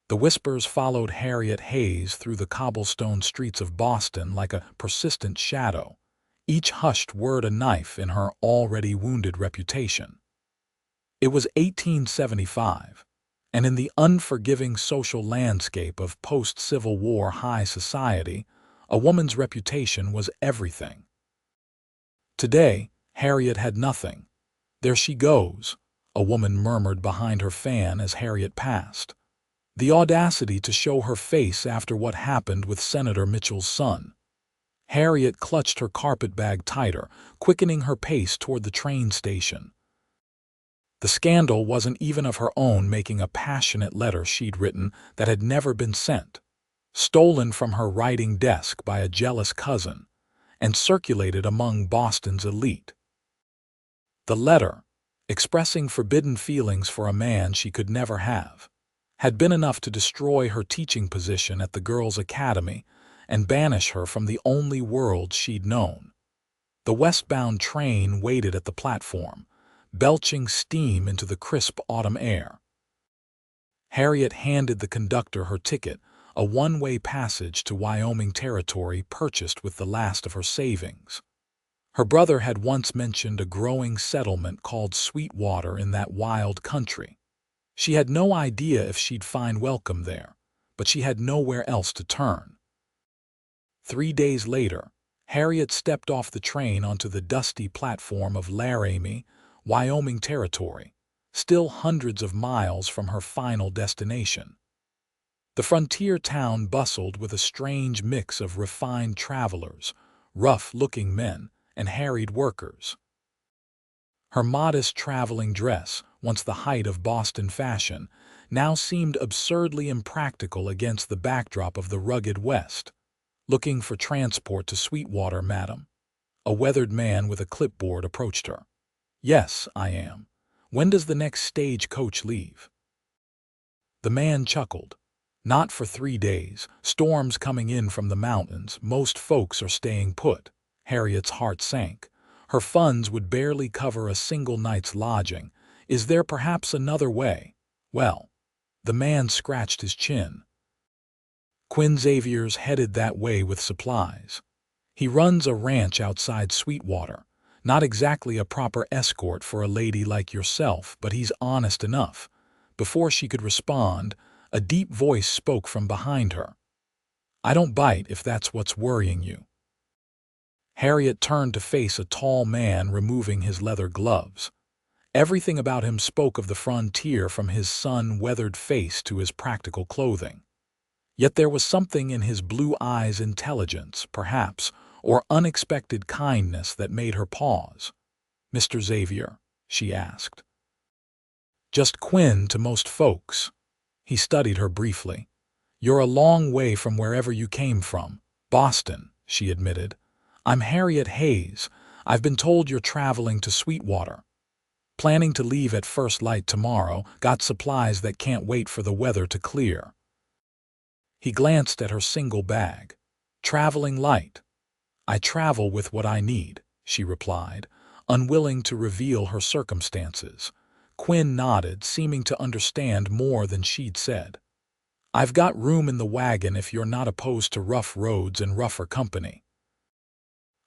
The whispers followed Harriet Hayes through the cobblestone streets of Boston like a persistent shadow, each hushed word a knife in her already wounded reputation. It was 1875, and in the unforgiving social landscape of post-Civil War high society, a woman's reputation was everything. Today, Harriet had nothing. "There she goes," a woman murmured behind her fan as Harriet passed. The audacity to show her face after what happened with Senator Mitchell's son. Harriet clutched her carpetbag tighter, quickening her pace toward the train station. The scandal wasn't even of her own making a passionate letter she'd written that had never been sent, stolen from her writing desk by a jealous cousin, and circulated among Boston's elite. The letter, expressing forbidden feelings for a man she could never have, had been enough to destroy her teaching position at the girls' academy and banish her from the only world she'd known. The westbound train waited at the platform, belching steam into the crisp autumn air. Harriet handed the conductor her ticket, a one-way passage to Wyoming Territory purchased with the last of her savings. Her brother had once mentioned a growing settlement called Sweetwater in that wild country. She had no idea if she'd find welcome there, but she had nowhere else to turn. 3 days later, Harriet stepped off the train onto the dusty platform of Laramie, Wyoming Territory, still hundreds of miles from her final destination. The frontier town bustled with a strange mix of refined travelers, rough-looking men, and harried workers. Her modest traveling dress, once the height of Boston fashion, now seemed absurdly impractical against the backdrop of the rugged West. "Looking for transport to Sweetwater, madam?" A weathered man with a clipboard approached her. "Yes, I am. When does the next stage-coach leave?" The man chuckled. "Not for 3 days. Storms coming in from the mountains. Most folks are staying put." Harriet's heart sank. Her funds would barely cover a single night's lodging. Is there perhaps another way? Well, the man scratched his chin. Quinn Xavier's headed that way with supplies. He runs a ranch outside Sweetwater. Not exactly a proper escort for a lady like yourself, but he's honest enough. Before she could respond, a deep voice spoke from behind her. "I don't bite if that's what's worrying you." Harriet turned to face a tall man removing his leather gloves. Everything about him spoke of the frontier, from his sun-weathered face to his practical clothing. Yet there was something in his blue eyes, intelligence, perhaps, or unexpected kindness that made her pause. "Mr. Xavier?" she asked. "Just Quinn to most folks." He studied her briefly. "You're a long way from wherever you came from." "Boston," she admitted. "I'm Harriet Hayes. I've been told you're traveling to Sweetwater. Planning to leave at first light tomorrow. Got supplies that can't wait for the weather to clear." He glanced at her single bag. "Traveling light." "I travel with what I need," she replied, unwilling to reveal her circumstances. Quinn nodded, seeming to understand more than she'd said. "I've got room in the wagon if you're not opposed to rough roads and rougher company."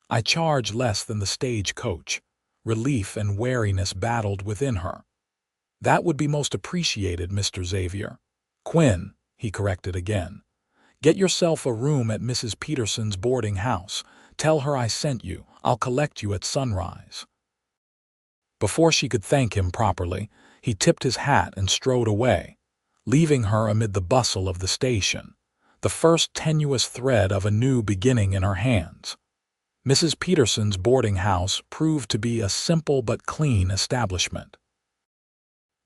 "I charge less than the stagecoach." Relief and wariness battled within her. "That would be most appreciated, Mr. Xavier." "Quinn," he corrected again. "Get yourself a room at Mrs. Peterson's boarding house. Tell her I sent you. I'll collect you at sunrise." Before she could thank him properly, he tipped his hat and strode away, leaving her amid the bustle of the station, the first tenuous thread of a new beginning in her hands. Mrs. Peterson's boarding house proved to be a simple but clean establishment.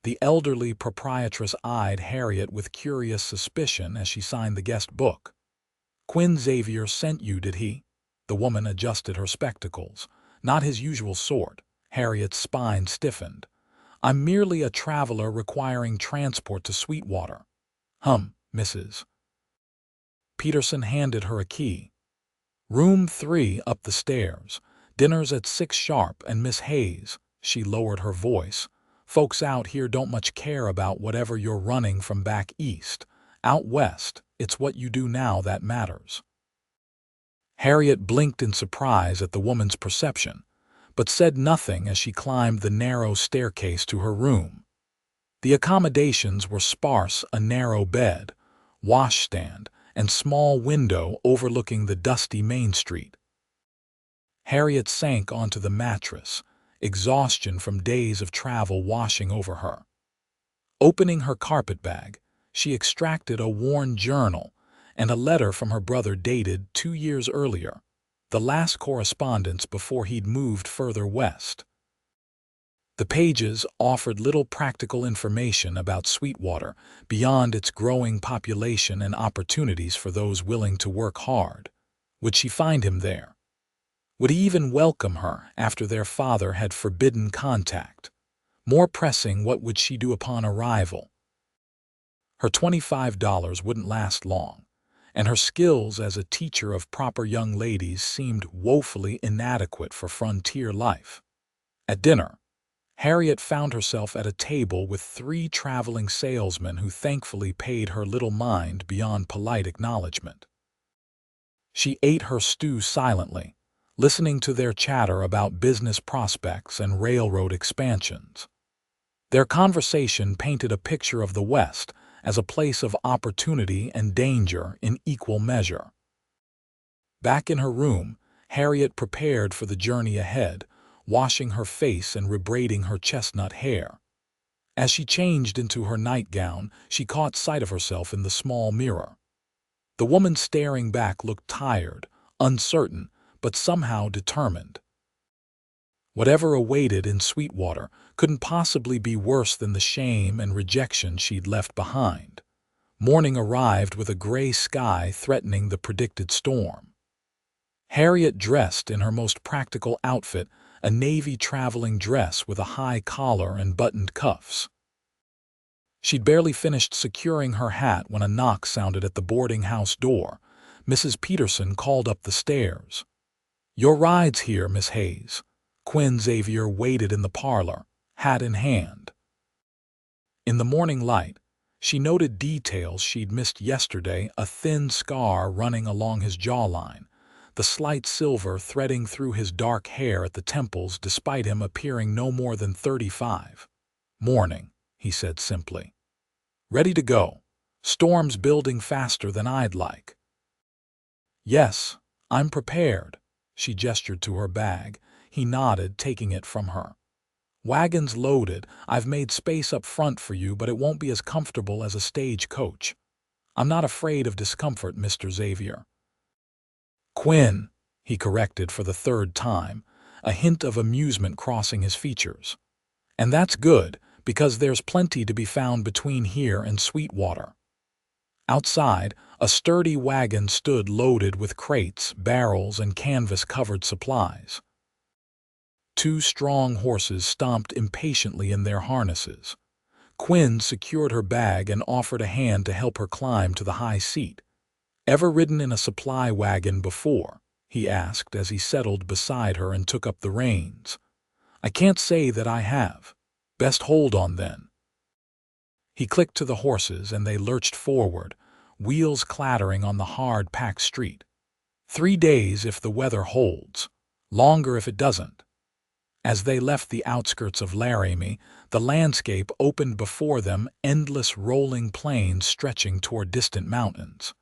The elderly proprietress eyed Harriet with curious suspicion as she signed the guest book. "Quinn Xavier sent you, did he?" The woman adjusted her spectacles. "Not his usual sort." Harriet's spine stiffened. "I'm merely a traveler requiring transport to Sweetwater." Mrs. Peterson handed her a key. "Room 3 up the stairs. Dinner's at 6 sharp, and Miss Hayes," she lowered her voice, "folks out here don't much care about whatever you're running from back east. Out west, it's what you do now that matters. Harriet blinked in surprise at the woman's perception, but said nothing as she climbed the narrow staircase to her room. The accommodations were sparse: a narrow bed, washstand, and small window overlooking the dusty main street. Harriet sank onto the mattress, exhaustion from days of travel washing over her. Opening her carpetbag, she extracted a worn journal and a letter from her brother dated 2 years earlier, the last correspondence before he'd moved further west. The pages offered little practical information about Sweetwater beyond its growing population and opportunities for those willing to work hard. Would she find him there? Would he even welcome her after their father had forbidden contact? More pressing, what would she do upon arrival? Her $25 wouldn't last long, and her skills as a teacher of proper young ladies seemed woefully inadequate for frontier life. At dinner, Harriet found herself at a table with 3 traveling salesmen who thankfully paid her little mind beyond polite acknowledgement. She ate her stew silently, listening to their chatter about business prospects and railroad expansions. Their conversation painted a picture of the West as a place of opportunity and danger in equal measure. Back in her room, Harriet prepared for the journey ahead, washing her face and rebraiding her chestnut hair. As she changed into her nightgown, she caught sight of herself in the small mirror. The woman staring back looked tired, uncertain, but somehow determined. Whatever awaited in Sweetwater couldn't possibly be worse than the shame and rejection she'd left behind. Morning arrived with a gray sky threatening the predicted storm. Harriet dressed in her most practical outfit, a navy traveling dress with a high collar and buttoned cuffs. She'd barely finished securing her hat when a knock sounded at the boarding house door. Mrs. Peterson called up the stairs. "Your ride's here, Miss Hayes." Quinn Xavier waited in the parlor, hat in hand. In the morning light, she noted details she'd missed yesterday: a thin scar running along his jawline, the slight silver threading through his dark hair at the temples despite him appearing no more than 35. "Morning," he said simply. "Ready to go. Storm's building faster than I'd like." "Yes, I'm prepared." She gestured to her bag. He nodded, taking it from her. "Wagon's loaded. I've made space up front for you, but it won't be as comfortable as a stage coach." "I'm not afraid of discomfort, Mr. Xavier." "Quinn," he corrected for the 3rd time, a hint of amusement crossing his features. "And that's good, because there's plenty to be found between here and Sweetwater." Outside, a sturdy wagon stood loaded with crates, barrels, and canvas-covered supplies. 2 strong horses stomped impatiently in their harnesses. Quinn secured her bag and offered a hand to help her climb to the high seat. "Ever ridden in a supply wagon before?" he asked as he settled beside her and took up the reins. "I can't say that I have." "Best hold on then." He clicked to the horses and they lurched forward, wheels clattering on the hard, packed street. 3 days if the weather holds, longer if it doesn't. As they left the outskirts of Laramie, the landscape opened before them, endless rolling plains stretching toward distant mountains.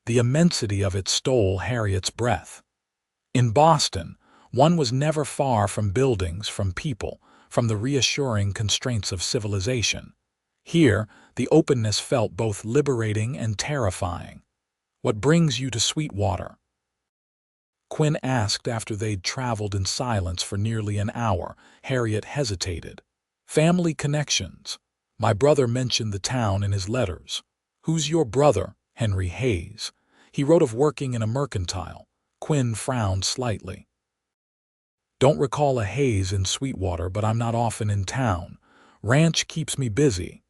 The immensity of it stole Harriet's breath. In Boston, one was never far from buildings, from people, from the reassuring constraints of civilization. Here, the openness felt both liberating and terrifying. "What brings you to Sweetwater?" Quinn asked after they'd traveled in silence for nearly an hour. Harriet hesitated. "Family connections. My brother mentioned the town in his letters." "Who's your brother?" "Henry Hayes. He wrote of working in a mercantile." Quinn frowned slightly. "Don't recall a Hayes in Sweetwater, but I'm not often in town. Ranch keeps me busy."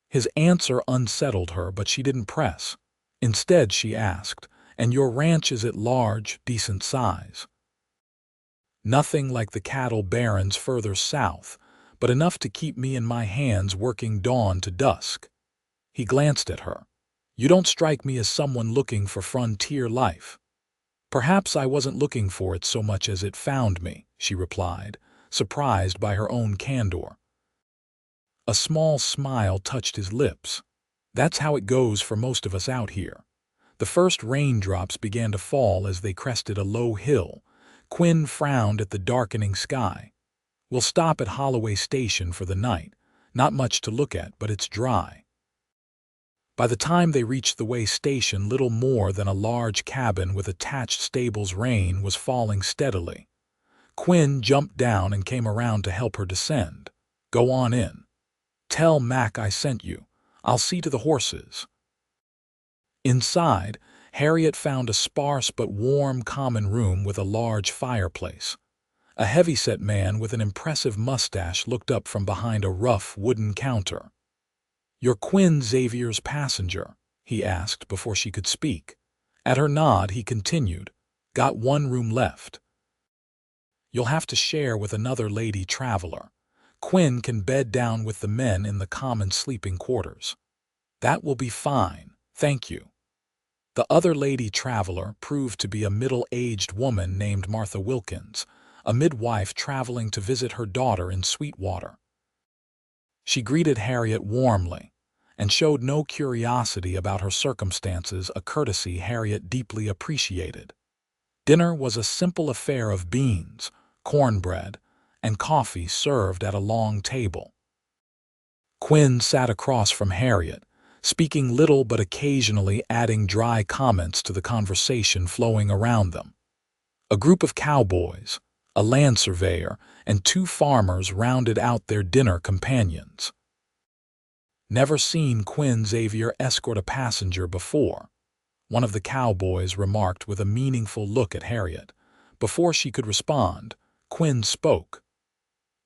His answer unsettled her, but she didn't press. Instead, she asked, "And your ranch, is it large, decent size?" "Nothing like the cattle barons further south, but enough to keep me in my hands working dawn to dusk." He glanced at her. "You don't strike me as someone looking for frontier life." "Perhaps I wasn't looking for it so much as it found me," she replied, surprised by her own candor. A small smile touched his lips. "That's how it goes for most of us out here." The first raindrops began to fall as they crested a low hill. Quinn frowned at the darkening sky. "We'll stop at Holloway Station for the night. Not much to look at, but it's dry." By the time they reached the way station, little more than a large cabin with attached stables, rain was falling steadily. Quinn jumped down and came around to help her descend. "Go on in. Tell Mac I sent you. I'll see to the horses." Inside, Harriet found a sparse but warm common room with a large fireplace. A heavy-set man with an impressive mustache looked up from behind a rough wooden counter. "You're Quinn Xavier's passenger?" he asked before she could speak. At her nod, he continued, "Got one room left. You'll have to share with another lady traveler. Quinn can bed down with the men in the common sleeping quarters." "That will be fine, thank you." The other lady traveler proved to be a middle-aged woman named Martha Wilkins, a midwife traveling to visit her daughter in Sweetwater. She greeted Harriet warmly and showed no curiosity about her circumstances, a courtesy Harriet deeply appreciated. Dinner was a simple affair of beans, cornbread, and coffee served at a long table. Quinn sat across from Harriet, speaking little but occasionally adding dry comments to the conversation flowing around them. A group of cowboys, a land surveyor, and two farmers rounded out their dinner companions. "Never seen Quinn Xavier escort a passenger before," one of the cowboys remarked with a meaningful look at Harriet. Before she could respond, Quinn spoke.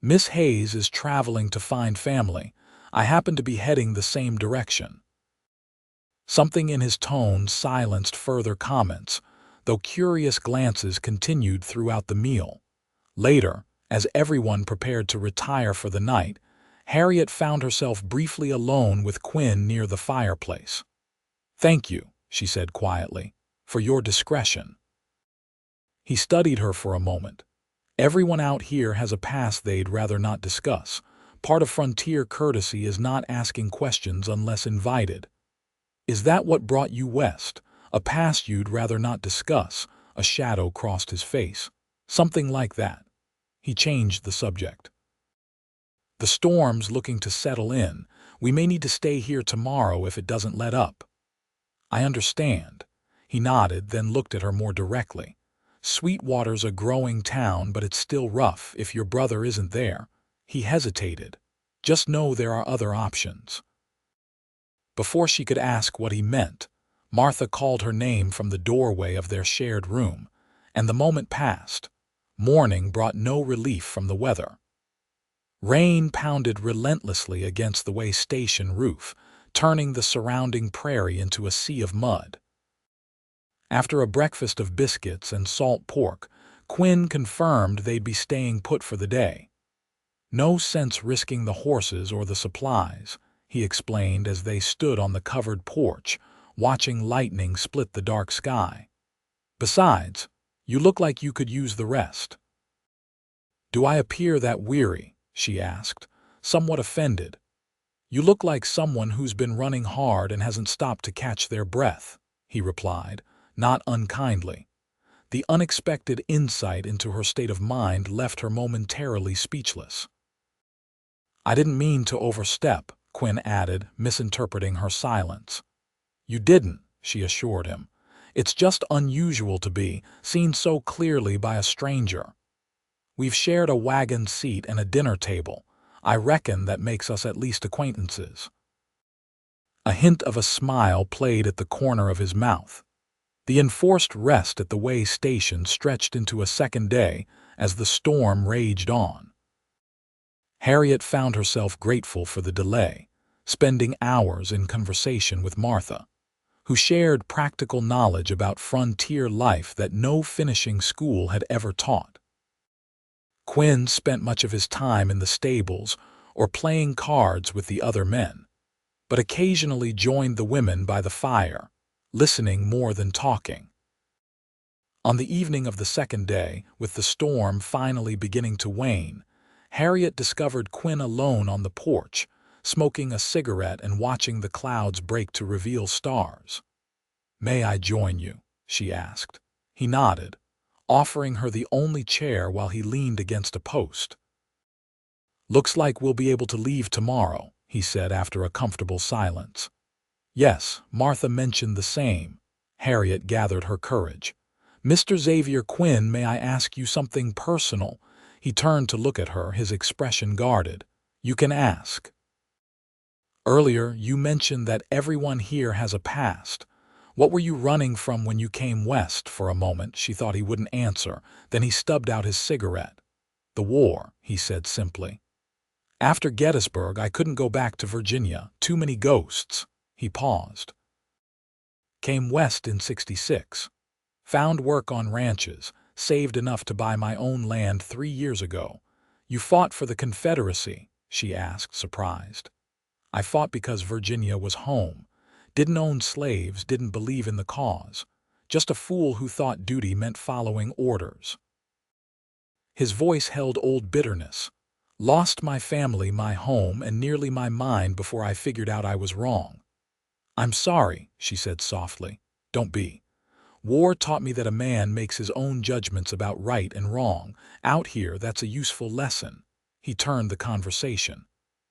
"Miss Hayes is traveling to find family. I happen to be heading the same direction." Something in his tone silenced further comments, though curious glances continued throughout the meal. Later, as everyone prepared to retire for the night, Harriet found herself briefly alone with Quinn near the fireplace. "Thank you," she said quietly, "for your discretion." He studied her for a moment. "Everyone out here has a past they'd rather not discuss. Part of frontier courtesy is not asking questions unless invited." "Is that what brought you west? A past you'd rather not discuss?" A shadow crossed his face. "Something like that." He changed the subject. "The storm's looking to settle in. We may need to stay here tomorrow if it doesn't let up." "I understand." He nodded, then looked at her more directly. "Sweetwater's a growing town, but it's still rough if your brother isn't there." He hesitated. "Just know there are other options." Before she could ask what he meant, Martha called her name from the doorway of their shared room, and the moment passed. Morning brought no relief from the weather. Rain pounded relentlessly against the way station roof, turning the surrounding prairie into a sea of mud. After a breakfast of biscuits and salt pork, Quinn confirmed they'd be staying put for the day. "No sense risking the horses or the supplies," he explained as they stood on the covered porch, watching lightning split the dark sky. "Besides, you look like you could use the rest." "Do I appear that weary?" she asked, somewhat offended. "You look like someone who's been running hard and hasn't stopped to catch their breath," he replied, not unkindly. The unexpected insight into her state of mind left her momentarily speechless. "I didn't mean to overstep," Quinn added, misinterpreting her silence. "You didn't," she assured him. "It's just unusual to be seen so clearly by a stranger. We've shared a wagon seat and a dinner table. I reckon that makes us at least acquaintances." A hint of a smile played at the corner of his mouth. The enforced rest at the way station stretched into a second day as the storm raged on. Harriet found herself grateful for the delay, spending hours in conversation with Martha, who shared practical knowledge about frontier life that no finishing school had ever taught. Quinn spent much of his time in the stables or playing cards with the other men. but occasionally joined the women by the fire, listening more than talking. On the evening of the second day, with the storm finally beginning to wane, Harriet discovered Quinn alone on the porch, smoking a cigarette and watching the clouds break to reveal stars. "May I join you?" she asked. He nodded, offering her the only chair while he leaned against a post. "Looks like we'll be able to leave tomorrow," he said after a comfortable silence. "Yes, Martha mentioned the same." Harriet gathered her courage. "Mr. Xavier Quinn, may I ask you something personal?" He turned to look at her, his expression guarded. "You can ask." "Earlier, you mentioned that everyone here has a past. What were you running from when you came west?" For a moment, she thought he wouldn't answer. Then he stubbed out his cigarette. "The war," he said simply. "After Gettysburg, I couldn't go back to Virginia. Too many ghosts." He paused. "Came west in '66. Found work on ranches, saved enough to buy my own land 3 years ago." "You fought for the Confederacy?" she asked, surprised. "I fought because Virginia was home. Didn't own slaves, didn't believe in the cause. Just a fool who thought duty meant following orders." His voice held old bitterness. "Lost my family, my home, and nearly my mind before I figured out I was wrong." "I'm sorry," she said softly. "Don't be. War taught me that a man makes his own judgments about right and wrong. Out here, that's a useful lesson." He turned the conversation.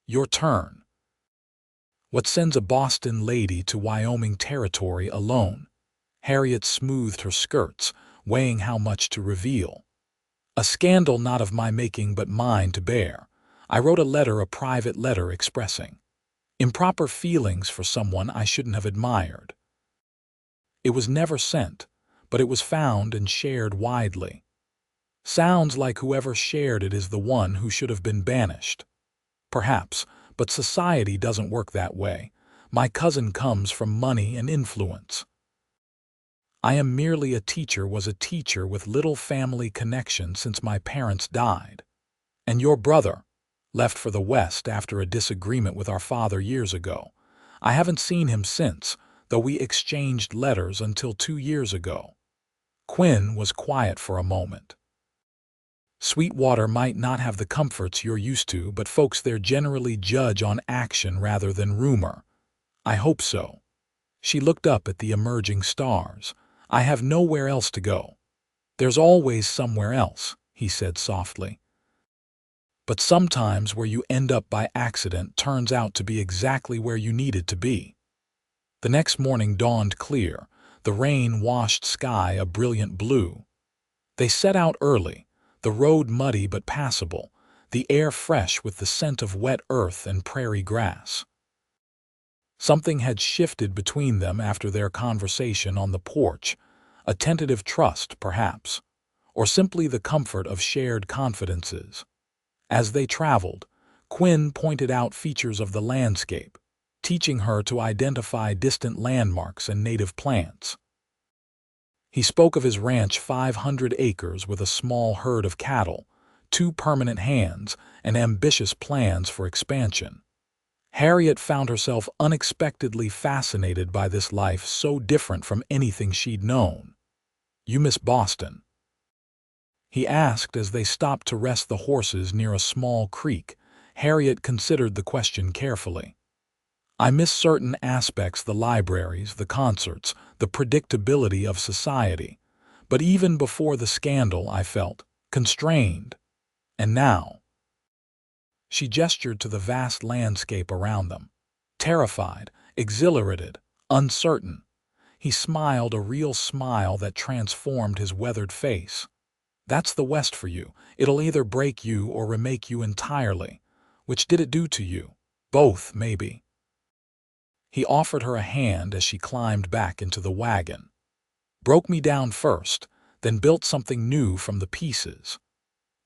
"Your turn. What sends a Boston lady to Wyoming Territory alone?" Harriet smoothed her skirts, weighing how much to reveal. "A scandal not of my making but mine to bear. I wrote a private letter expressing improper feelings for someone I shouldn't have admired. It was never sent, but it was found and shared widely. Sounds like whoever shared it is the one who should have been banished. Perhaps, but society doesn't work that way. My cousin comes from money and influence. I am merely a teacher, was a teacher with little family connection since my parents died. And your brother left for the West after a disagreement with our father years ago. I haven't seen him since, though we exchanged letters until 2 years ago." Quinn was quiet for a moment. "Sweetwater might not have the comforts you're used to, but folks there generally judge on action rather than rumor." "I hope so." She looked up at the emerging stars. "I have nowhere else to go." "There's always somewhere else," he said softly. "But sometimes where you end up by accident turns out to be exactly where you needed to be." The next morning dawned clear, the rain-washed sky a brilliant blue. They set out early, the road muddy but passable, the air fresh with the scent of wet earth and prairie grass. Something had shifted between them after their conversation on the porch, a tentative trust, perhaps, or simply the comfort of shared confidences. As they traveled, Quinn pointed out features of the landscape, teaching her to identify distant landmarks and native plants. He spoke of his ranch, 500 acres with a small herd of cattle, 2 permanent hands, and ambitious plans for expansion. Harriet found herself unexpectedly fascinated by this life so different from anything she'd known. "You miss Boston?" he asked as they stopped to rest the horses near a small creek. Harriet considered the question carefully. "I miss certain aspects, the libraries, the concerts, the predictability of society. But even before the scandal, I felt constrained. And now—" She gestured to the vast landscape around them. "Terrified, exhilarated, uncertain." He smiled, a real smile that transformed his weathered face. "That's the West for you. It'll either break you or remake you entirely. Which did it do to you?" "Both, maybe." He offered her a hand as she climbed back into the wagon. "Broke me down first, then built something new from the pieces."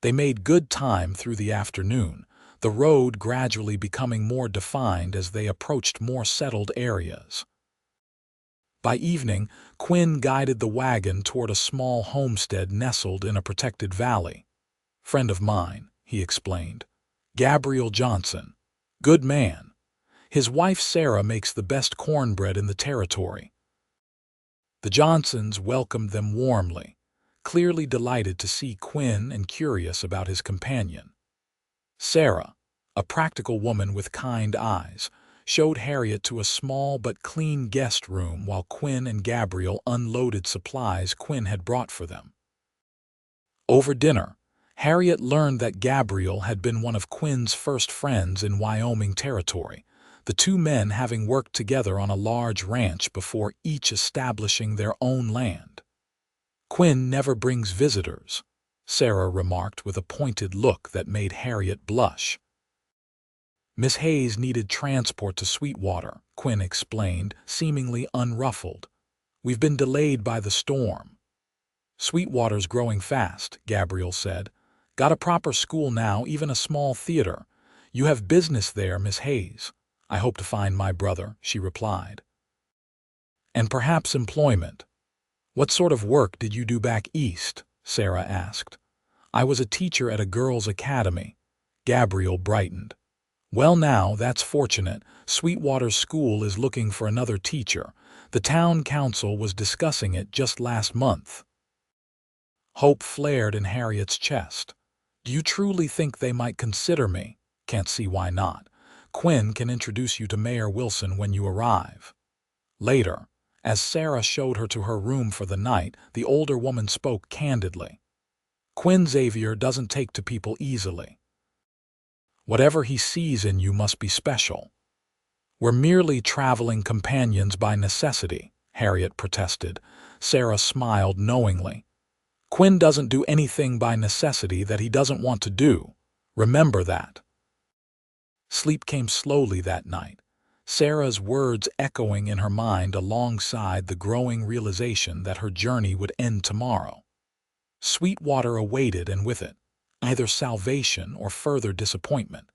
They made good time through the afternoon, the road gradually becoming more defined as they approached more settled areas. By evening, Quinn guided the wagon toward a small homestead nestled in a protected valley. "Friend of mine," he explained. "Gabriel Johnson. Good man." His wife Sarah makes the best cornbread in the territory. The Johnsons welcomed them warmly, clearly delighted to see Quinn and curious about his companion. Sarah, a practical woman with kind eyes, showed Harriet to a small but clean guest room while Quinn and Gabriel unloaded supplies Quinn had brought for them. Over dinner, Harriet learned that Gabriel had been one of Quinn's first friends in Wyoming Territory, the two men having worked together on a large ranch before each establishing their own land. "Quinn never brings visitors," Sarah remarked with a pointed look that made Harriet blush. "Miss Hayes needed transport to Sweetwater," Quinn explained, seemingly unruffled. "We've been delayed by the storm." "Sweetwater's growing fast," Gabriel said. "Got a proper school now, even a small theater. You have business there, Miss Hayes." "I hope to find my brother," she replied. "And perhaps employment." "What sort of work did you do back east?" Sarah asked. "I was a teacher at a girls' academy." Gabriel brightened. "Well now, that's fortunate. Sweetwater's school is looking for another teacher. The town council was discussing it just last month." Hope flared in Harriet's chest. "Do you truly think they might consider me?" "Can't see why not. Quinn can introduce you to Mayor Wilson when you arrive." Later, as Sarah showed her to her room for the night, the older woman spoke candidly. "Quinn Xavier doesn't take to people easily. Whatever he sees in you must be special." "We're merely traveling companions by necessity," Harriet protested. Sarah smiled knowingly. "Quinn doesn't do anything by necessity that he doesn't want to do. Remember that." Sleep came slowly that night, Sarah's words echoing in her mind alongside the growing realization that her journey would end tomorrow. Sweetwater awaited, and with it, either salvation or further disappointment.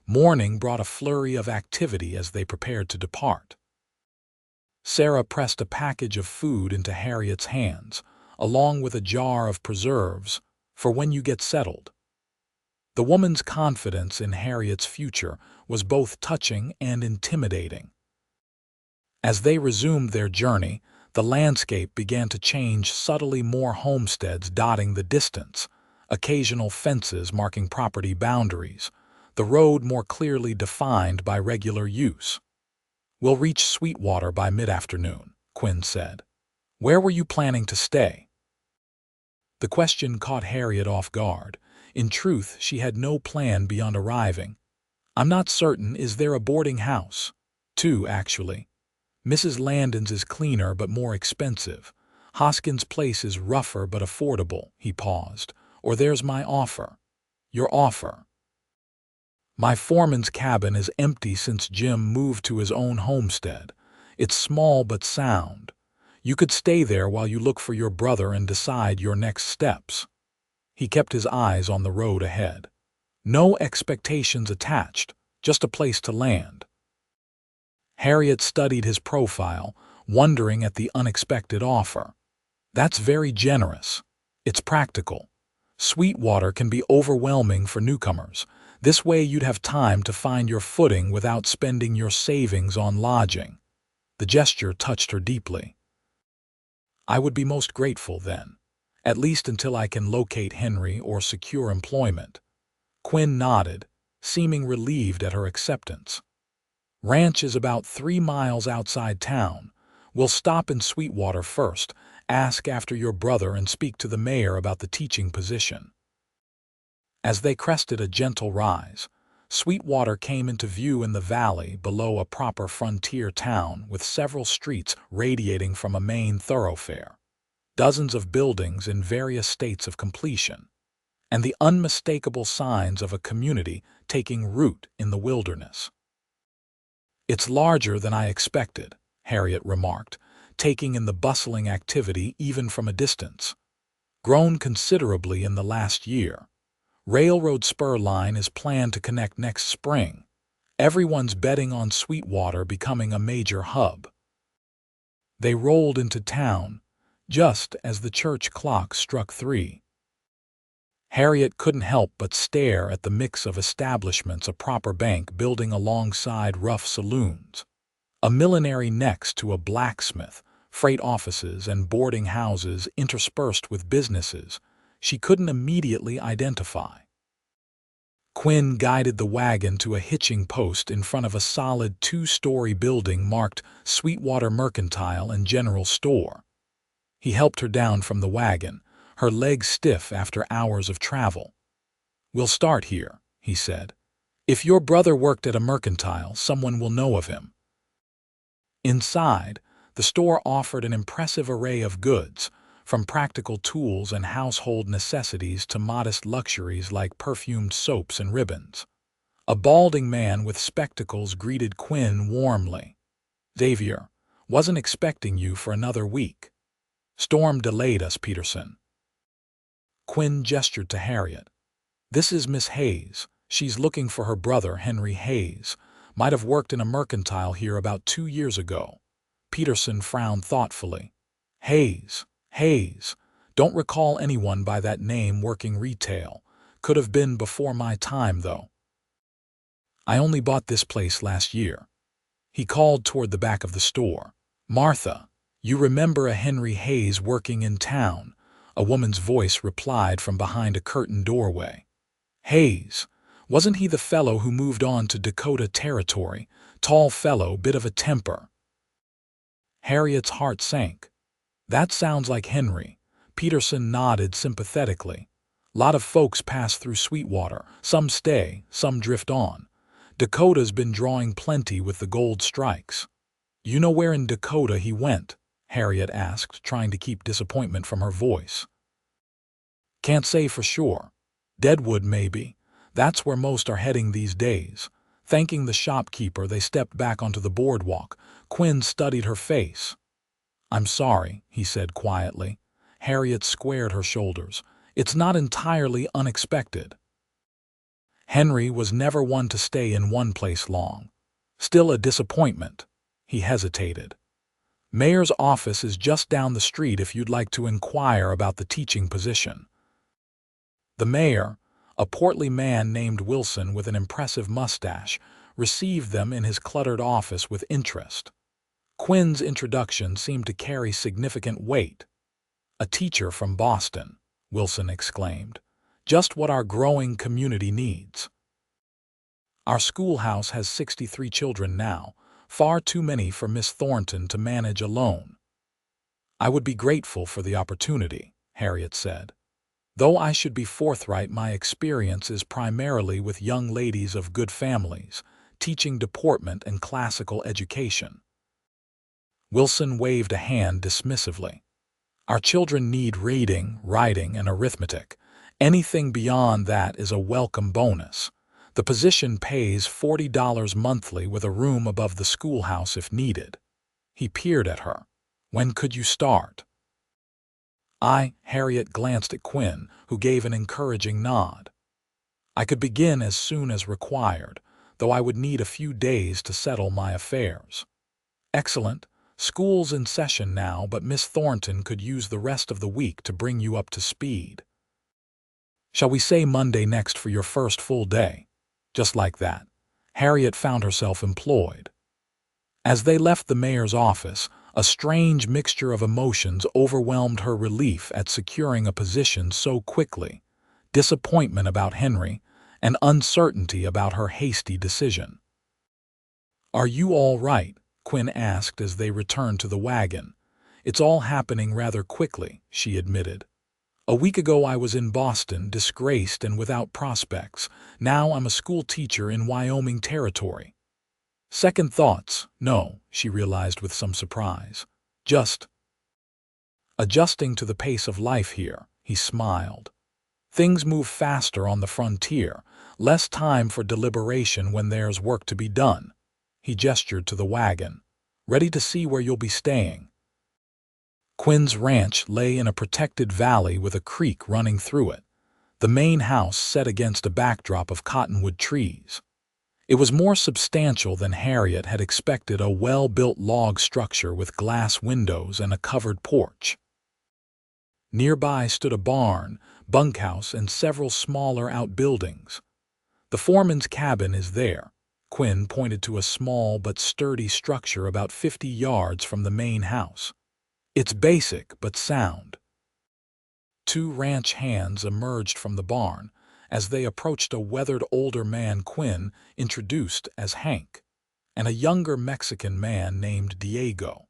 Morning brought a flurry of activity as they prepared to depart. Sarah pressed a package of food into Harriet's hands, along with a jar of preserves, for when you get settled. The woman's confidence in Harriet's future was both touching and intimidating. As they resumed their journey, the landscape began to change subtly, more homesteads dotting the distance, occasional fences marking property boundaries, the road more clearly defined by regular use. "We'll reach Sweetwater by mid-afternoon," Quinn said. "Where were you planning to stay?" The question caught Harriet off guard. In truth, she had no plan beyond arriving. "I'm not certain. Is there a boarding house?" "Two, actually. Mrs. Landon's is cleaner but more expensive. Hoskins' place is rougher but affordable." He paused. "Or there's my offer." "Your offer?" "My foreman's cabin is empty since Jim moved to his own homestead. It's small but sound. You could stay there while you look for your brother and decide your next steps." He kept his eyes on the road ahead. "No expectations attached, just a place to land." Harriet studied his profile, wondering at the unexpected offer. "That's very generous. It's practical. Sweetwater can be overwhelming for newcomers. This way you'd have time to find your footing without spending your savings on lodging." The gesture touched her deeply. "I would be most grateful then, at least until I can locate Henry or secure employment." Quinn nodded, seeming relieved at her acceptance. "Ranch is about 3 miles outside town. We'll stop in Sweetwater first, ask after your brother, and speak to the mayor about the teaching position." As they crested a gentle rise, Sweetwater came into view in the valley below a proper frontier town with several streets radiating from a main thoroughfare, dozens of buildings in various states of completion, and the unmistakable signs of a community taking root in the wilderness. "It's larger than I expected," Harriet remarked, taking in the bustling activity even from a distance. "Grown considerably in the last year. Railroad spur line is planned to connect next spring. Everyone's betting on Sweetwater becoming a major hub." They rolled into town just as the church clock struck 3. Harriet couldn't help but stare at the mix of establishments, a proper bank building alongside rough saloons, a millinery next to a blacksmith, freight offices and boarding houses interspersed with businesses she couldn't immediately identify. Quinn guided the wagon to a hitching post in front of a solid two-story building marked Sweetwater Mercantile and General Store. He helped her down from the wagon, her legs stiff after hours of travel. "We'll start here," he said. "If your brother worked at a mercantile, someone will know of him." Inside, the store offered an impressive array of goods, from practical tools and household necessities to modest luxuries like perfumed soaps and ribbons. A balding man with spectacles greeted Quinn warmly. "Xavier, wasn't expecting you for another week. Storm delayed us, Peterson." Quinn gestured to Harriet. "This is Miss Hayes. She's looking for her brother, Henry Hayes. Might have worked in a mercantile here about 2 years ago." Peterson frowned thoughtfully. Hayes. Don't recall anyone by that name working retail. Could have been before my time, though. I only bought this place last year." He called toward the back of the store. "Martha, you remember a Henry Hayes working in town?" A woman's voice replied from behind a curtained doorway. "Hayes. Wasn't he the fellow who moved on to Dakota Territory? Tall fellow, bit of a temper." Harriet's heart sank. "That sounds like Henry." Peterson nodded sympathetically. "Lot of folks pass through Sweetwater. Some stay, some drift on. Dakota's been drawing plenty with the gold strikes." "You know where in Dakota he went?" Harriet asked, trying to keep disappointment from her voice. "Can't say for sure. Deadwood, maybe. That's where most are heading these days." Thanking the shopkeeper, they stepped back onto the boardwalk. Quinn studied her face. "I'm sorry," he said quietly. Harriet squared her shoulders. "It's not entirely unexpected." Henry was never one to stay in one place long. "Still a disappointment." He hesitated. "Mayor's office is just down the street if you'd like to inquire about the teaching position." The mayor, a portly man named Wilson with an impressive mustache, received them in his cluttered office with interest. Quinn's introduction seemed to carry significant weight. "A teacher from Boston," Wilson exclaimed. "Just what our growing community needs. Our schoolhouse has 63 children now, far too many for Miss Thornton to manage alone." "I would be grateful for the opportunity," Harriet said. "Though I should be forthright, my experience is primarily with young ladies of good families, teaching deportment and classical education." Wilson waved a hand dismissively. "Our children need reading, writing, and arithmetic. Anything beyond that is a welcome bonus. The position pays $40 monthly with a room above the schoolhouse if needed." He peered at her. "When could you start?" Harriet glanced at Quinn, who gave an encouraging nod. "I could begin as soon as required, though I would need a few days to settle my affairs." "Excellent. School's in session now, but Miss Thornton could use the rest of the week to bring you up to speed. Shall we say Monday next for your first full day?" Just like that, Harriet found herself employed. As they left the mayor's office, a strange mixture of emotions overwhelmed her: relief at securing a position so quickly, disappointment about Henry, and uncertainty about her hasty decision. "Are you all right?" Quinn asked as they returned to the wagon. "It's all happening rather quickly," she admitted. "A week ago I was in Boston, disgraced and without prospects. Now I'm a school teacher in Wyoming Territory." Second thoughts, no, she realized with some surprise. "Just adjusting to the pace of life here," he smiled. "Things move faster on the frontier, less time for deliberation when there's work to be done." He gestured to the wagon. "Ready to see where you'll be staying?" Quinn's ranch lay in a protected valley with a creek running through it, the main house set against a backdrop of cottonwood trees. It was more substantial than Harriet had expected, a well-built log structure with glass windows and a covered porch. Nearby stood a barn, bunkhouse, and several smaller outbuildings. The foreman's cabin is there. Quinn pointed to a small but sturdy structure about 50 yards from the main house. It's basic but sound. Two ranch hands emerged from the barn. As they approached, a weathered older man Quinn introduced as Hank, and a younger Mexican man named Diego.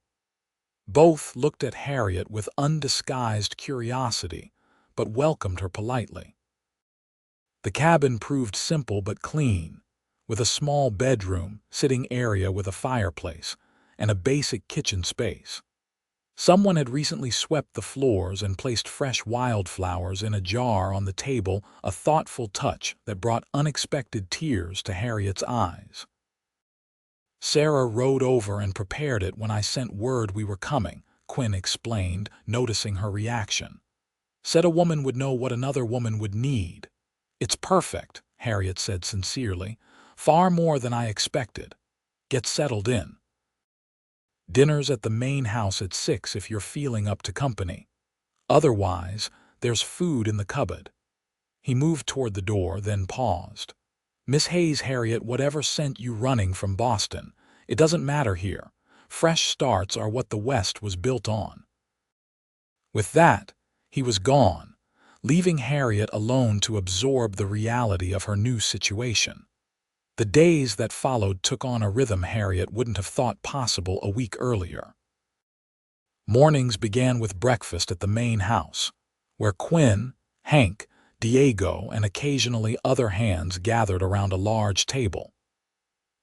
Both looked at Harriet with undisguised curiosity, but welcomed her politely. The cabin proved simple but clean, with a small bedroom, sitting area with a fireplace, and a basic kitchen space. Someone had recently swept the floors and placed fresh wildflowers in a jar on the table, a thoughtful touch that brought unexpected tears to Harriet's eyes. "Sarah rode over and prepared it when I sent word we were coming," Quinn explained, noticing her reaction. "Said a woman would know what another woman would need." "It's perfect," Harriet said sincerely. "Far more than I expected. Get settled in. Dinner's at the main house at 6 if you're feeling up to company. Otherwise, there's food in the cupboard." He moved toward the door, then paused. "Miss Hayes, Harriet, whatever sent you running from Boston, it doesn't matter here. Fresh starts are what the West was built on." With that, he was gone, leaving Harriet alone to absorb the reality of her new situation. The days that followed took on a rhythm Harriet wouldn't have thought possible a week earlier. Mornings began with breakfast at the main house, where Quinn, Hank, Diego, and occasionally other hands gathered around a large table.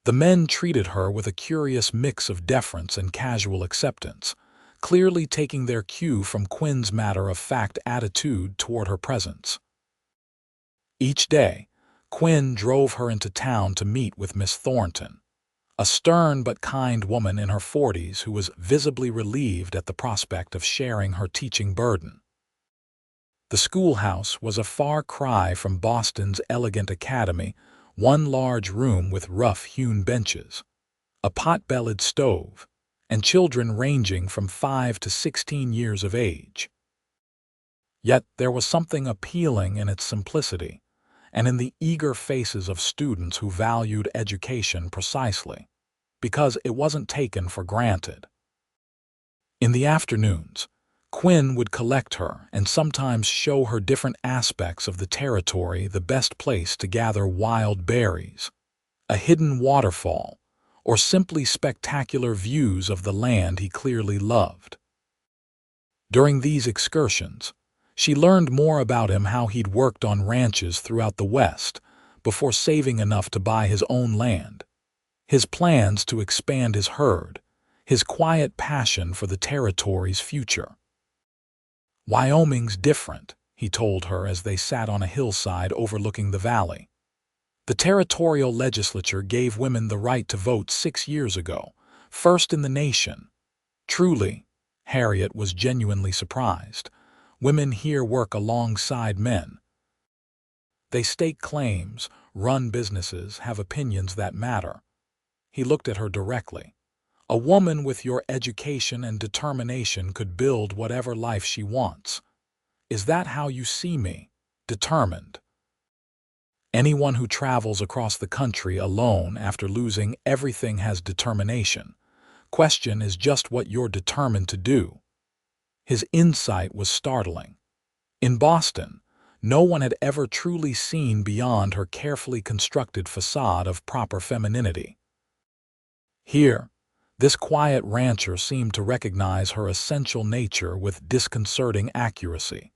The men treated her with a curious mix of deference and casual acceptance, clearly taking their cue from Quinn's matter-of-fact attitude toward her presence. Each day, Quinn drove her into town to meet with Miss Thornton, a stern but kind woman in her 40s who was visibly relieved at the prospect of sharing her teaching burden. The schoolhouse was a far cry from Boston's elegant academy, one large room with rough-hewn benches, a pot-bellied stove, and children ranging from 5 to 16 years of age. Yet there was something appealing in its simplicity, and in the eager faces of students who valued education precisely because it wasn't taken for granted. In the afternoons, Quinn would collect her and sometimes show her different aspects of the territory, the best place to gather wild berries, a hidden waterfall, or simply spectacular views of the land he clearly loved. During these excursions, she learned more about him, how he'd worked on ranches throughout the West before saving enough to buy his own land, his plans to expand his herd, his quiet passion for the territory's future. "Wyoming's different," he told her as they sat on a hillside overlooking the valley. "The territorial legislature gave women the right to vote 6 years ago, first in the nation. Truly," Harriet was genuinely surprised, "women here work alongside men. They stake claims, run businesses, have opinions that matter." He looked at her directly. "A woman with your education and determination could build whatever life she wants. Is that how you see me? Determined?" "Anyone who travels across the country alone after losing everything has determination. Question is just what you're determined to do." His insight was startling. In Boston, no one had ever truly seen beyond her carefully constructed facade of proper femininity. Here, this quiet rancher seemed to recognize her essential nature with disconcerting accuracy.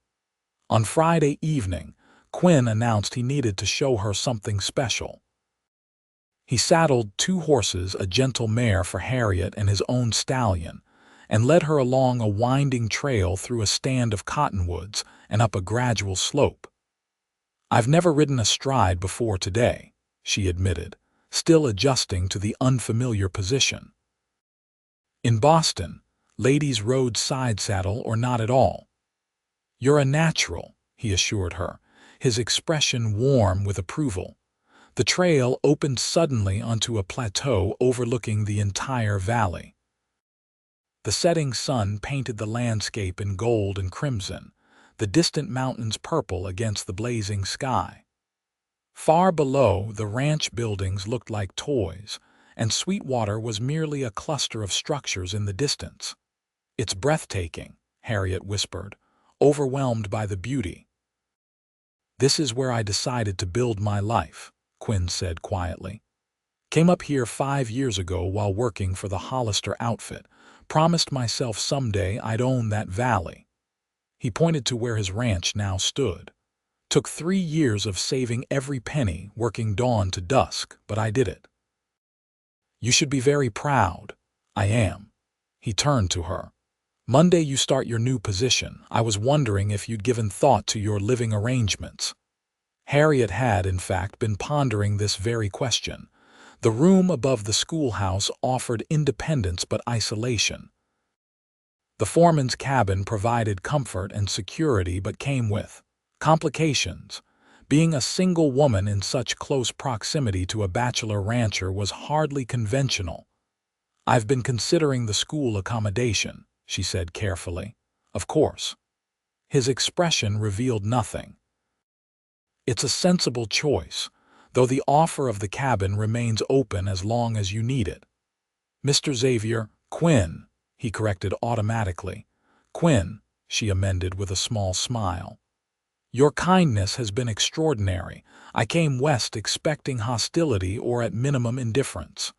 On Friday evening, Quinn announced he needed to show her something special. He saddled 2 horses, a gentle mare for Harriet and his own stallion, and led her along a winding trail through a stand of cottonwoods and up a gradual slope. "I've never ridden astride before today," she admitted, still adjusting to the unfamiliar position. In Boston, ladies rode side saddle or not at all. "You're a natural," he assured her, his expression warm with approval. The trail opened suddenly onto a plateau overlooking the entire valley. The setting sun painted the landscape in gold and crimson, the distant mountains purple against the blazing sky. Far below, the ranch buildings looked like toys, and Sweetwater was merely a cluster of structures in the distance. "It's breathtaking," Harriet whispered, overwhelmed by the beauty. "This is where I decided to build my life," Quinn said quietly. "Came up here 5 years ago while working for the Hollister outfit. Promised myself someday I'd own that valley." He pointed to where his ranch now stood. "Took 3 years of saving every penny, working dawn to dusk, but I did it." "You should be very proud." "I am." He turned to her. "Monday you start your new position. I was wondering if you'd given thought to your living arrangements." Harriet had, in fact, been pondering this very question. The room above the schoolhouse offered independence but isolation. The foreman's cabin provided comfort and security but came with complications. Being a single woman in such close proximity to a bachelor rancher was hardly conventional. "I've been considering the school accommodation," she said carefully. "Of course." His expression revealed nothing. "It's a sensible choice, though the offer of the cabin remains open as long as you need it." "Mr. Xavier, Quinn," he corrected automatically. "Quinn," she amended with a small smile. "Your kindness has been extraordinary. I came west expecting hostility or at minimum indifference.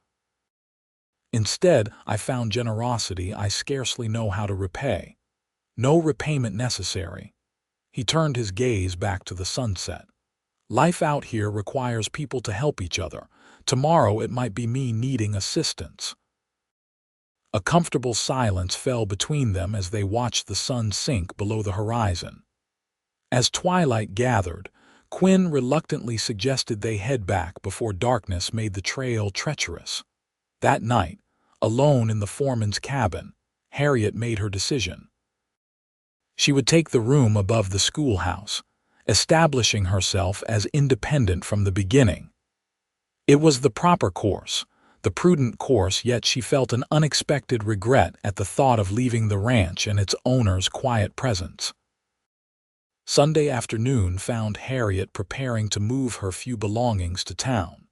Instead, I found generosity I scarcely know how to repay. No repayment necessary." He turned his gaze back to the sunset. "Life out here requires people to help each other. Tomorrow it might be me needing assistance." A comfortable silence fell between them as they watched the sun sink below the horizon. As twilight gathered, Quinn reluctantly suggested they head back before darkness made the trail treacherous. That night, alone in the foreman's cabin, Harriet made her decision. She would take the room above the schoolhouse, establishing herself as independent from the beginning. It was the proper course, the prudent course, yet she felt an unexpected regret at the thought of leaving the ranch and its owner's quiet presence. Sunday afternoon found Harriet preparing to move her few belongings to town.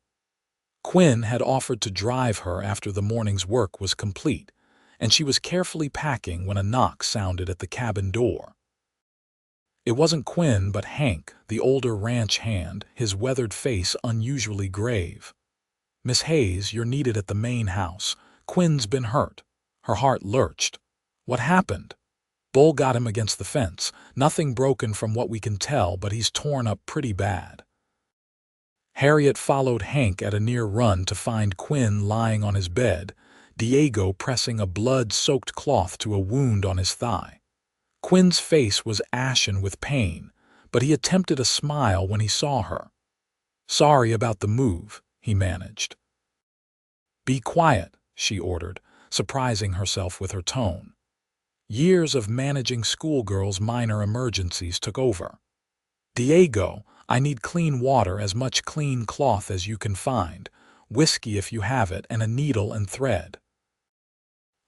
Quinn had offered to drive her after the morning's work was complete, and she was carefully packing when a knock sounded at the cabin door. It wasn't Quinn but Hank, the older ranch hand, his weathered face unusually grave. "Miss Hayes, you're needed at the main house. Quinn's been hurt." Her heart lurched. "What happened?" "Bull got him against the fence. Nothing broken from what we can tell, but he's torn up pretty bad." Harriet followed Hank at a near run to find Quinn lying on his bed, Diego pressing a blood-soaked cloth to a wound on his thigh. Quinn's face was ashen with pain, but he attempted a smile when he saw her. "Sorry about the move," he managed. "Be quiet," she ordered, surprising herself with her tone. Years of managing schoolgirls' minor emergencies took over. "Diego, I need clean water, as much clean cloth as you can find, whiskey if you have it, and a needle and thread."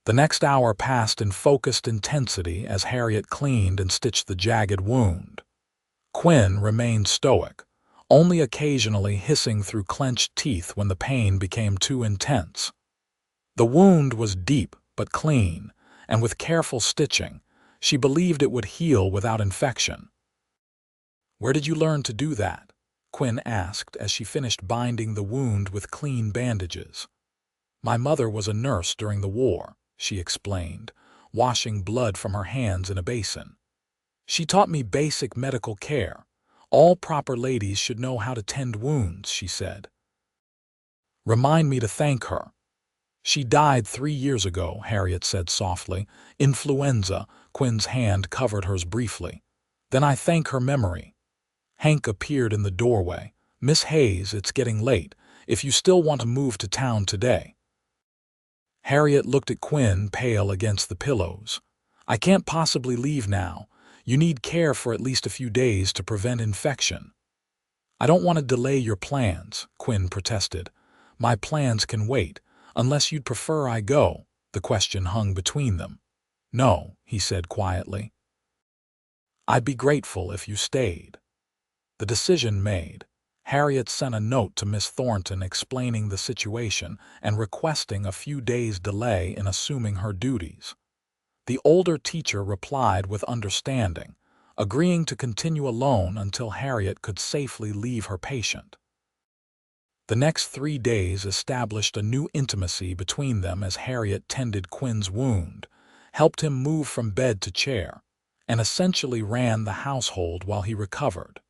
The next hour passed in focused intensity as Harriet cleaned and stitched the jagged wound. Quinn remained stoic, only occasionally hissing through clenched teeth when the pain became too intense. The wound was deep but clean, and with careful stitching, she believed it would heal without infection. "Where did you learn to do that?" Quinn asked as she finished binding the wound with clean bandages. "My mother was a nurse during the war," she explained, washing blood from her hands in a basin. "She taught me basic medical care. All proper ladies should know how to tend wounds," she said. "Remind me to thank her." "She died 3 years ago," Harriet said softly. "Influenza." Quinn's hand covered hers briefly. "Then I thank her memory." Hank appeared in the doorway. "Miss Hayes, it's getting late. If you still want to move to town today." Harriet looked at Quinn, pale against the pillows. "I can't possibly leave now. You need care for at least a few days to prevent infection." "I don't want to delay your plans," Quinn protested. "My plans can wait. Unless you'd prefer I go." The question hung between them. "No," he said quietly. I'd be grateful if you stayed." The decision made, Harriet sent a note to Miss Thornton explaining the situation and requesting a few days' delay in assuming her duties. The older teacher replied with understanding, agreeing to continue alone until Harriet could safely leave her patient. The next 3 days established a new intimacy between them as Harriet tended Quinn's wound, helped him move from bed to chair, and essentially ran the household while he recovered.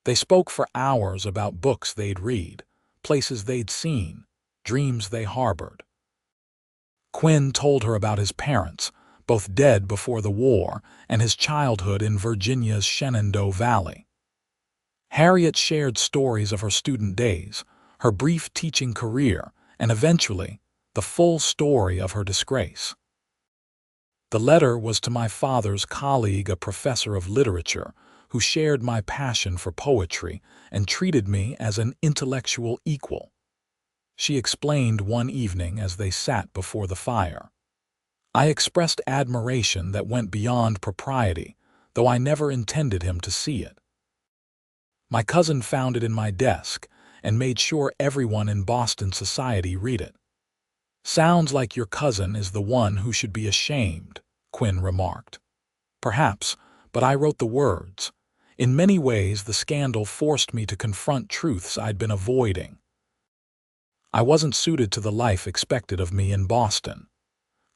They spoke for hours about books they'd read, places they'd seen, dreams they harbored. Quinn told her about his parents, both dead before the war, and his childhood in Virginia's Shenandoah Valley. Harriet shared stories of her student days, her brief teaching career, and eventually, the full story of her disgrace. The letter was to my father's colleague, a professor of literature, who shared my passion for poetry and treated me as an intellectual equal. She explained one evening as they sat before the fire. I expressed admiration that went beyond propriety, though I never intended him to see it. My cousin found it in my desk and made sure everyone in Boston society read it. "Sounds like your cousin is the one who should be ashamed," Quinn remarked. "Perhaps, but I wrote the words. In many ways, the scandal forced me to confront truths I'd been avoiding. I wasn't suited to the life expected of me in Boston."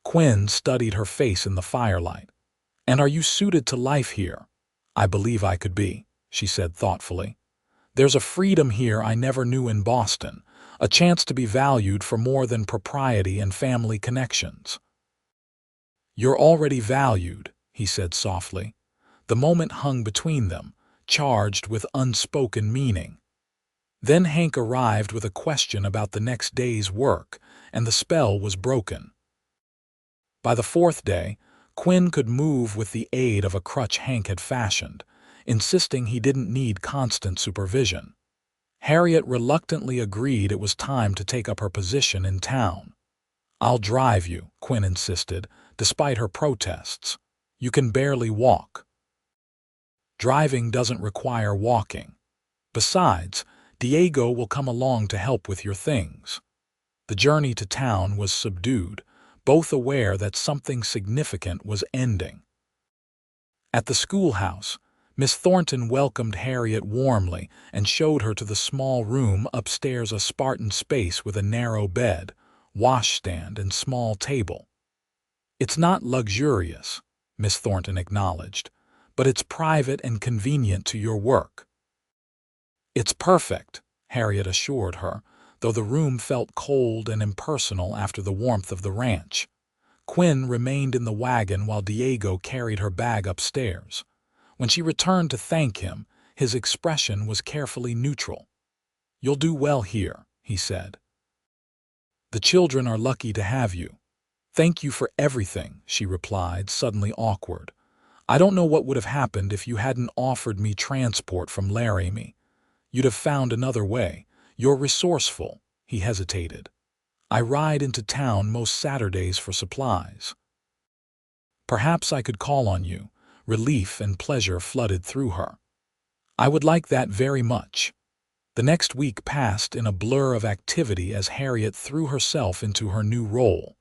Quinn studied her face in the firelight. "And are you suited to life here?" "I believe I could be," she said thoughtfully. "There's a freedom here I never knew in Boston, a chance to be valued for more than propriety and family connections." "You're already valued," he said softly. The moment hung between them, charged with unspoken meaning. Then Hank arrived with a question about the next day's work, and the spell was broken. By the 4th day, Quinn could move with the aid of a crutch Hank had fashioned, insisting he didn't need constant supervision. Harriet reluctantly agreed it was time to take up her position in town. "I'll drive you," Quinn insisted, despite her protests. "You can barely walk." "Driving doesn't require walking. Besides, Diego will come along to help with your things." The journey to town was subdued, both aware that something significant was ending. At the schoolhouse, Miss Thornton welcomed Harriet warmly and showed her to the small room upstairs, a Spartan space with a narrow bed, washstand, and small table. "It's not luxurious," Miss Thornton acknowledged, "but it's private and convenient to your work." "It's perfect," Harriet assured her, though the room felt cold and impersonal after the warmth of the ranch. Quinn remained in the wagon while Diego carried her bag upstairs. When she returned to thank him, his expression was carefully neutral. "You'll do well here," he said. "The children are lucky to have you." "Thank you for everything," she replied, suddenly awkward. "I don't know what would have happened if you hadn't offered me transport from Laramie. You'd have found another way. You're resourceful." He hesitated. "I ride into town most Saturdays for supplies." "Perhaps I could call on you." Relief and pleasure flooded through her. "I would like that very much." The next week passed in a blur of activity as Harriet threw herself into her new role.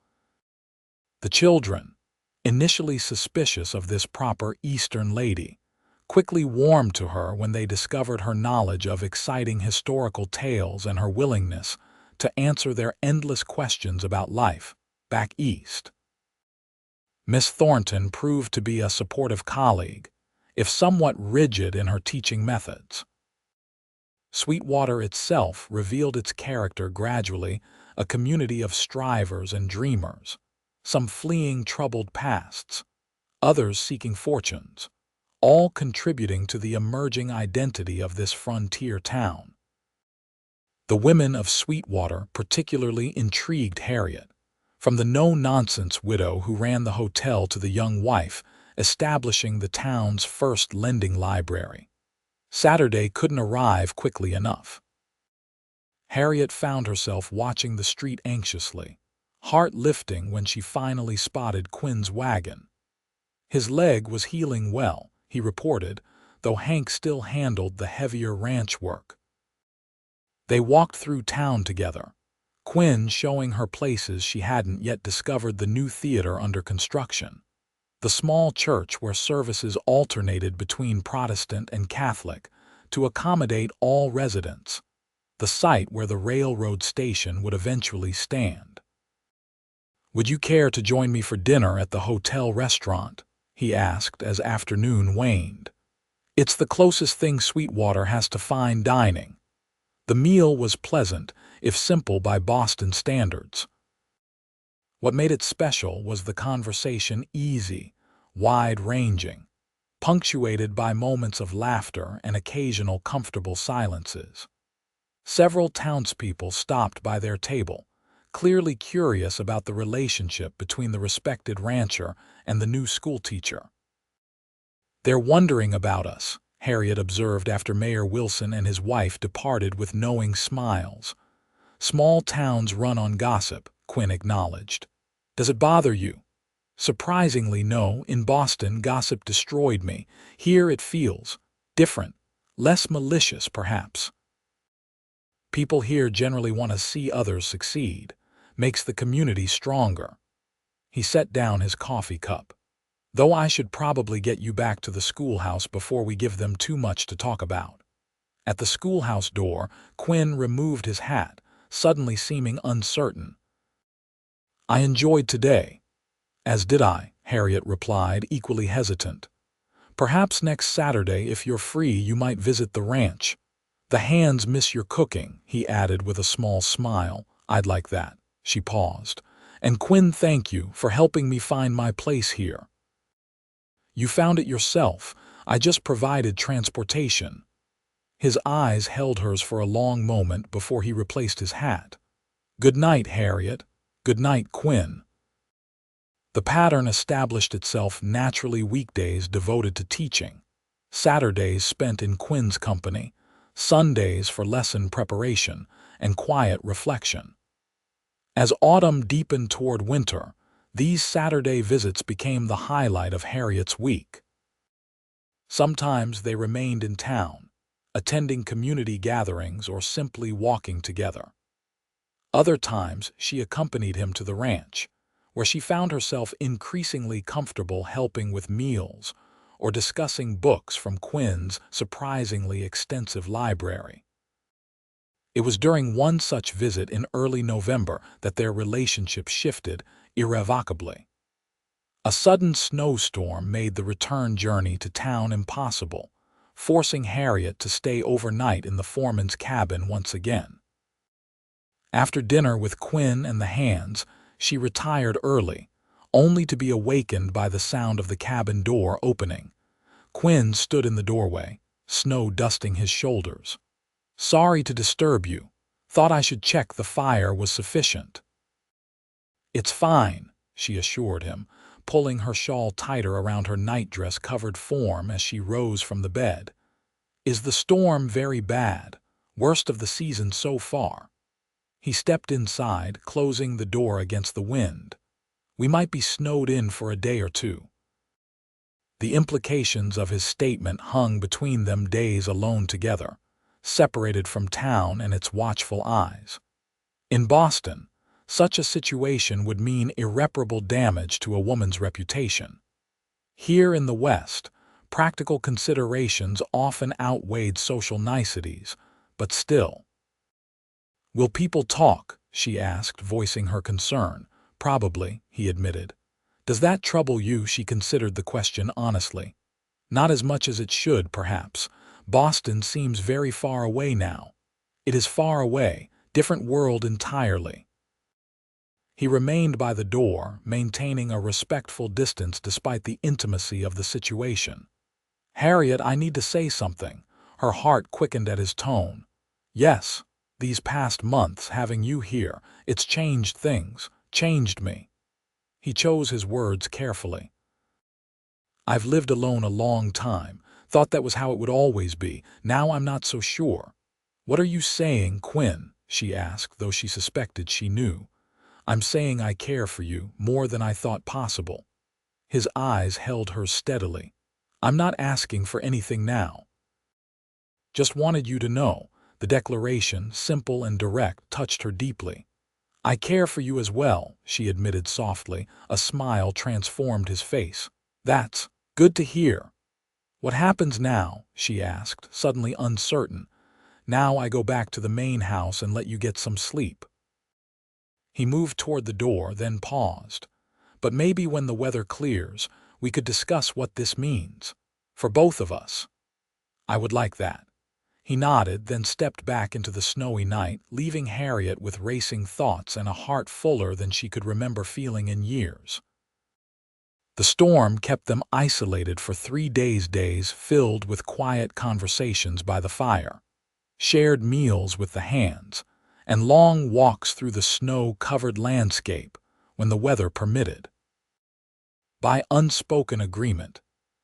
The children, initially suspicious of this proper Eastern lady, quickly warmed to her when they discovered her knowledge of exciting historical tales and her willingness to answer their endless questions about life back east. Miss Thornton proved to be a supportive colleague, if somewhat rigid in her teaching methods. Sweetwater itself revealed its character gradually, a community of strivers and dreamers, some fleeing troubled pasts, others seeking fortunes, all contributing to the emerging identity of this frontier town. The women of Sweetwater particularly intrigued Harriet, from the no-nonsense widow who ran the hotel to the young wife establishing the town's first lending library. Saturday couldn't arrive quickly enough. Harriet found herself watching the street anxiously, heart lifting when she finally spotted Quinn's wagon. His leg was healing well, he reported, though Hank still handled the heavier ranch work. They walked through town together, Quinn showing her places she hadn't yet discovered: the new theater under construction, the small church where services alternated between Protestant and Catholic to accommodate all residents, the site where the railroad station would eventually stand. "Would you care to join me for dinner at the hotel restaurant?" he asked as afternoon waned. "It's the closest thing Sweetwater has to fine dining." The meal was pleasant, if simple by Boston standards. What made it special was the conversation: easy, wide-ranging, punctuated by moments of laughter and occasional comfortable silences. Several townspeople stopped by their table, clearly curious about the relationship between the respected rancher and the new schoolteacher. "They're wondering about us," Harriet observed after Mayor Wilson and his wife departed with knowing smiles. "Small towns run on gossip," Quinn acknowledged. "Does it bother you?" "Surprisingly, no. In Boston, gossip destroyed me. Here it feels different, less malicious, perhaps. People here generally want to see others succeed. Makes the community stronger." He set down his coffee cup. "Though I should probably get you back to the schoolhouse before we give them too much to talk about." At the schoolhouse door, Quinn removed his hat, suddenly seeming uncertain. "I enjoyed today." "As did I," Harriet replied, equally hesitant. "Perhaps next Saturday, if you're free, you might visit the ranch. The hands miss your cooking," he added with a small smile. "I'd like that." She paused. "And Quinn, thank you for helping me find my place here." "You found it yourself. I just provided transportation." His eyes held hers for a long moment before he replaced his hat. "Good night, Harriet." "Good night, Quinn." The pattern established itself naturally: weekdays devoted to teaching, Saturdays spent in Quinn's company, Sundays for lesson preparation and quiet reflection. As autumn deepened toward winter, these Saturday visits became the highlight of Harriet's week. Sometimes they remained in town, attending community gatherings or simply walking together. Other times she accompanied him to the ranch, where she found herself increasingly comfortable helping with meals or discussing books from Quinn's surprisingly extensive library. It was during one such visit in early November that their relationship shifted irrevocably. A sudden snowstorm made the return journey to town impossible, forcing Harriet to stay overnight in the foreman's cabin once again. After dinner with Quinn and the hands, she retired early, only to be awakened by the sound of the cabin door opening. Quinn stood in the doorway, snow dusting his shoulders. "Sorry to disturb you. Thought I should check the fire was sufficient." "It's fine," she assured him, pulling her shawl tighter around her nightdress-covered form as she rose from the bed. "Is the storm very bad? Worst of the season so far?" He stepped inside, closing the door against the wind. "We might be snowed in for a day or two." The implications of his statement hung between them: days alone together, separated from town and its watchful eyes. In Boston, such a situation would mean irreparable damage to a woman's reputation. Here in the West, practical considerations often outweighed social niceties, but still. "Will people talk?" she asked, voicing her concern. "Probably," he admitted. "Does that trouble you?" She considered the question honestly. "Not as much as it should, perhaps. Boston seems very far away now." "It is far away, different world entirely." He remained by the door, maintaining a respectful distance despite the intimacy of the situation. "Harriet, I need to say something." Her heart quickened at his tone. "Yes. These past months, having you here, it's changed things, changed me." He chose his words carefully. "I've lived alone a long time, thought that was how it would always be. Now I'm not so sure." "What are you saying, Quinn?" she asked, though she suspected she knew. "I'm saying I care for you more than I thought possible." His eyes held hers steadily. I'm not asking for anything now. Just wanted you to know." The declaration, simple and direct, touched her deeply. "I care for you as well," she admitted softly. A smile transformed his face. "That's good to hear." "What happens now?" she asked, suddenly uncertain. "Now I go back to the main house and let you get some sleep." He moved toward the door, then paused. "But maybe when the weather clears, we could discuss what this means. For both of us." "I would like that." He nodded, then stepped back into the snowy night, leaving Harriet with racing thoughts and a heart fuller than she could remember feeling in years. The storm kept them isolated for 3 days filled with quiet conversations by the fire, shared meals with the hands, and long walks through the snow-covered landscape when the weather permitted. By unspoken agreement,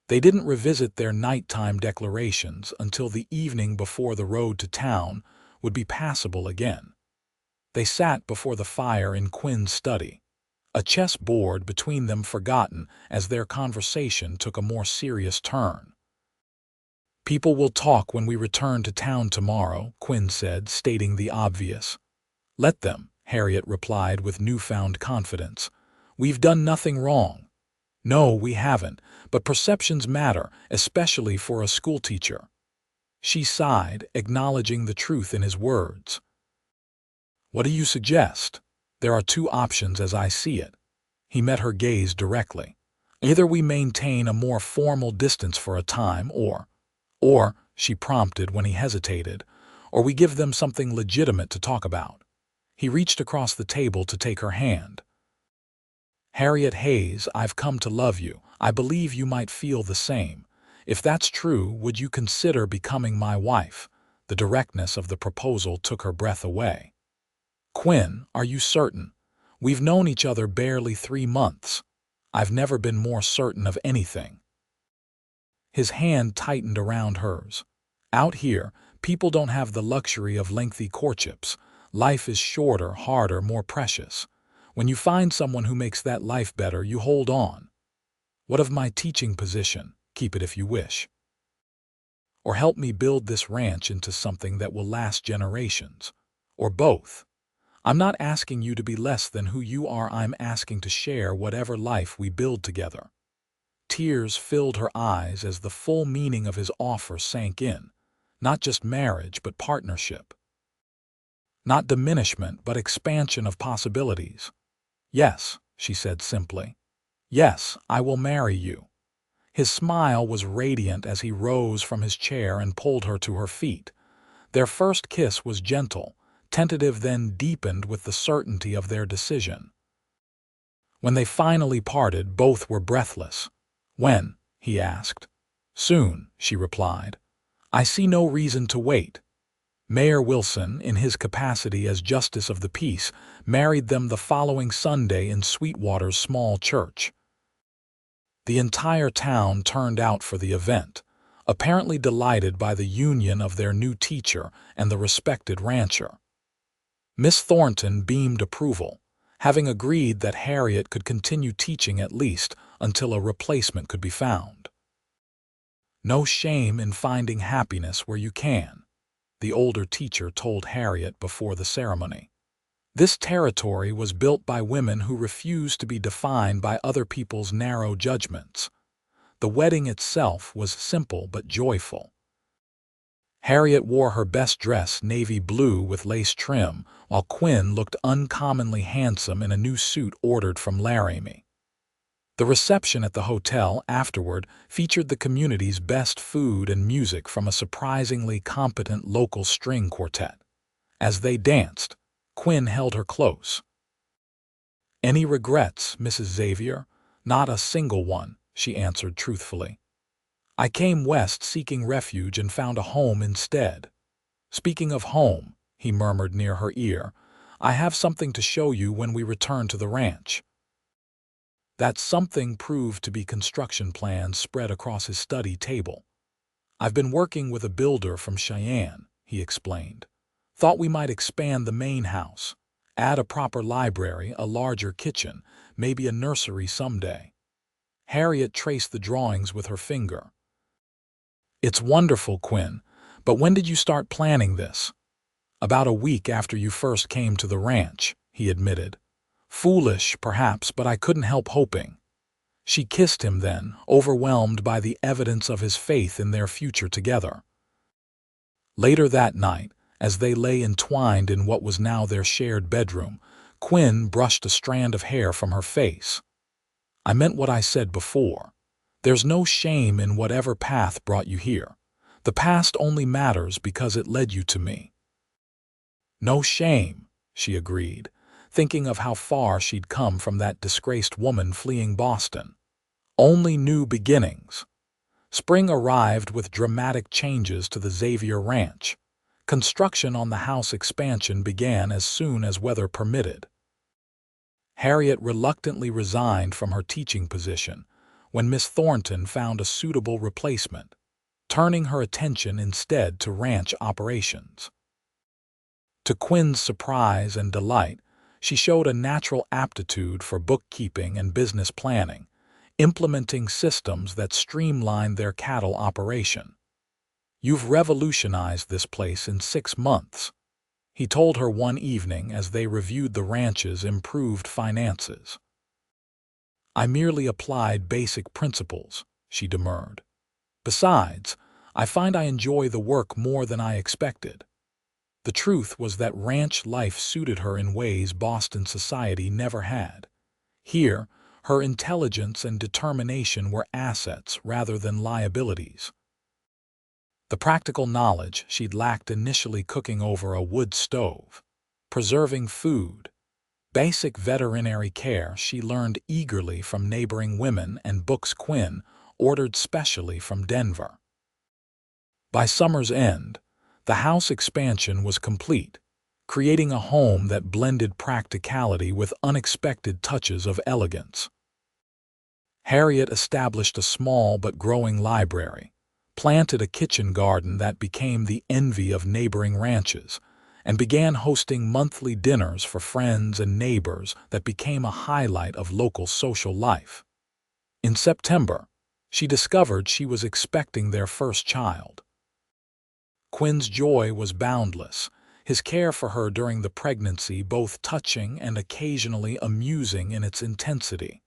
they didn't revisit their nighttime declarations until the evening before the road to town would be passable again. They sat before the fire in Quinn's study, a chessboard between them forgotten as their conversation took a more serious turn. "People will talk when we return to town tomorrow," Quinn said, stating the obvious. "Let them," Harriet replied with newfound confidence. "We've done nothing wrong." "No, we haven't, but perceptions matter, especially for a schoolteacher." She sighed, acknowledging the truth in his words. "What do you suggest?" "There are 2 options as I see it." He met her gaze directly. "Either we maintain a more formal distance for a time, or, she prompted when he hesitated, "or we give them something legitimate to talk about." He reached across the table to take her hand. "Harriet Hayes, I've come to love you. I believe you might feel the same. If that's true, would you consider becoming my wife?" The directness of the proposal took her breath away. "Quinn, are you certain? We've known each other barely 3 months. I've never been more certain of anything." His hand tightened around hers. "Out here, people don't have the luxury of lengthy courtships. Life is shorter, harder, more precious. When you find someone who makes that life better, you hold on. What of my teaching position? Keep it if you wish. Or help me build this ranch into something that will last generations. Or both. I'm not asking you to be less than who you are. I'm asking to share whatever life we build together." Tears filled her eyes as the full meaning of his offer sank in. Not just marriage, but partnership. Not diminishment, but expansion of possibilities. "Yes," she said simply. "Yes, I will marry you." His smile was radiant as he rose from his chair and pulled her to her feet. Their first kiss was gentle, tentative, then deepened with the certainty of their decision. When they finally parted, both were breathless. "When?" he asked. "Soon," she replied. "I see no reason to wait." Mayor Wilson, in his capacity as Justice of the Peace, married them the following Sunday in Sweetwater's small church. The entire town turned out for the event, apparently delighted by the union of their new teacher and the respected rancher. Miss Thornton beamed approval, having agreed that Harriet could continue teaching at least until a replacement could be found. "No shame in finding happiness where you can," the older teacher told Harriet before the ceremony. This territory was built by women who refused to be defined by other people's narrow judgments. The wedding itself was simple but joyful. Harriet wore her best dress, navy blue with lace trim, while Quinn looked uncommonly handsome in a new suit ordered from Laramie. The reception at the hotel afterward featured the community's best food and music from a surprisingly competent local string quartet. As they danced, Quinn held her close. "Any regrets, Mrs. Xavier?" "Not a single one," she answered truthfully. "I came west seeking refuge and found a home instead." "Speaking of home," he murmured near her ear, "I have something to show you when we return to the ranch." That something proved to be construction plans spread across his study table. "I've been working with a builder from Cheyenne," he explained. "Thought we might expand the main house, add a proper library, a larger kitchen, maybe a nursery someday." Harriet traced the drawings with her finger. It's wonderful, Quinn, but when did you start planning this? About a week after you first came to the ranch, he admitted. Foolish, perhaps, but I couldn't help hoping. She kissed him then, overwhelmed by the evidence of his faith in their future together. Later that night, as they lay entwined in what was now their shared bedroom, Quinn brushed a strand of hair from her face. I meant what I said before. There's no shame in whatever path brought you here. The past only matters because it led you to me. No shame, she agreed, thinking of how far she'd come from that disgraced woman fleeing Boston. Only new beginnings. Spring arrived with dramatic changes to the Xavier Ranch. Construction on the house expansion began as soon as weather permitted. Harriet reluctantly resigned from her teaching position when Miss Thornton found a suitable replacement, turning her attention instead to ranch operations. To Quinn's surprise and delight, she showed a natural aptitude for bookkeeping and business planning, implementing systems that streamlined their cattle operation. "You've revolutionized this place in 6 months," he told her one evening as they reviewed the ranch's improved finances. "I merely applied basic principles," she demurred. "Besides, I find I enjoy the work more than I expected." The truth was that ranch life suited her in ways Boston society never had. Here, her intelligence and determination were assets rather than liabilities. The practical knowledge she'd lacked initially cooking over a wood stove, preserving food, basic veterinary care she learned eagerly from neighboring women and books Quinn ordered specially from Denver. By summer's end, the house expansion was complete, creating a home that blended practicality with unexpected touches of elegance. Harriet established a small but growing library, planted a kitchen garden that became the envy of neighboring ranches, and began hosting monthly dinners for friends and neighbors that became a highlight of local social life. In September, she discovered she was expecting their first child. Quinn's joy was boundless, his care for her during the pregnancy both touching and occasionally amusing in its intensity.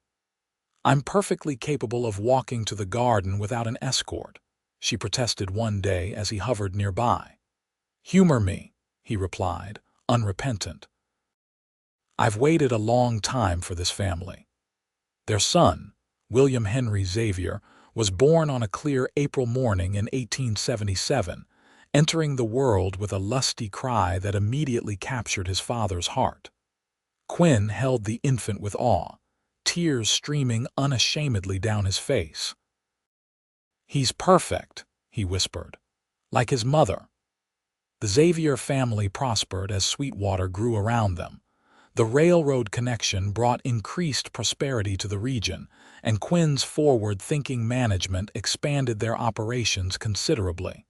"I'm perfectly capable of walking to the garden without an escort," she protested one day as he hovered nearby. "Humor me," he replied, unrepentant. "I've waited a long time for this family." Their son, William Henry Xavier, was born on a clear April morning in 1877, entering the world with a lusty cry that immediately captured his father's heart. Quinn held the infant with awe, tears streaming unashamedly down his face. "He's perfect," he whispered, "like his mother." The Xavier family prospered as Sweetwater grew around them. The railroad connection brought increased prosperity to the region, and Quinn's forward-thinking management expanded their operations considerably.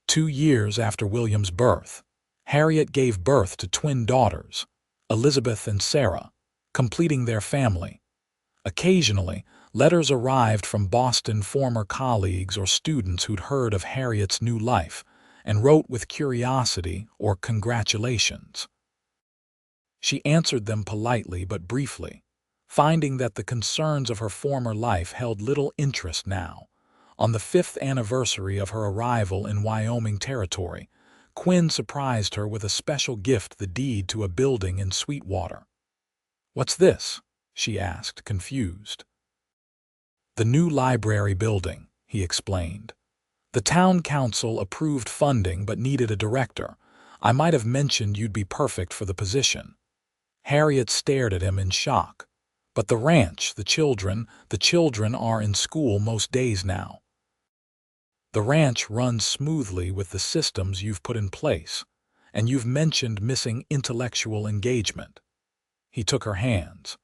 2 years after William's birth, Harriet gave birth to twin daughters, Elizabeth and Sarah, completing their family. Occasionally, letters arrived from Boston former colleagues or students who'd heard of Harriet's new life and wrote with curiosity or congratulations. She answered them politely but briefly, finding that the concerns of her former life held little interest now. On the 5th anniversary of her arrival in Wyoming Territory, Quinn surprised her with a special gift, the deed to a building in Sweetwater. "What's this?" she asked, confused. "The new library building," he explained. "The town council approved funding but needed a director. I might have mentioned you'd be perfect for the position." Harriet stared at him in shock. "But the ranch, the children are in school most days now." "The ranch runs smoothly with the systems you've put in place, and you've mentioned missing intellectual engagement." He took her hands.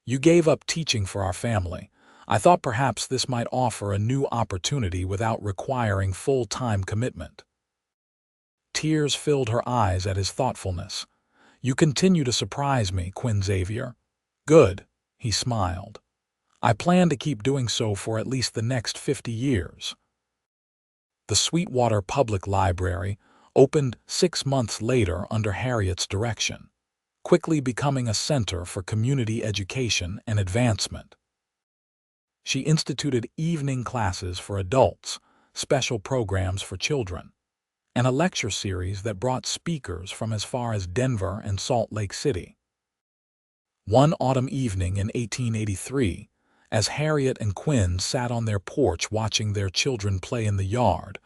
"You gave up teaching for our family. I thought perhaps this might offer a new opportunity without requiring full-time commitment." Tears filled her eyes at his thoughtfulness. "You continue to surprise me, Quinn Xavier." "Good," he smiled. "I plan to keep doing so for at least the next 50 years. The Sweetwater Public Library opened 6 months later under Harriet's direction, quickly becoming a center for community education and advancement. She instituted evening classes for adults, special programs for children, and a lecture series that brought speakers from as far as Denver and Salt Lake City. One autumn evening in 1883, as Harriet and Quinn sat on their porch watching their children play in the yard,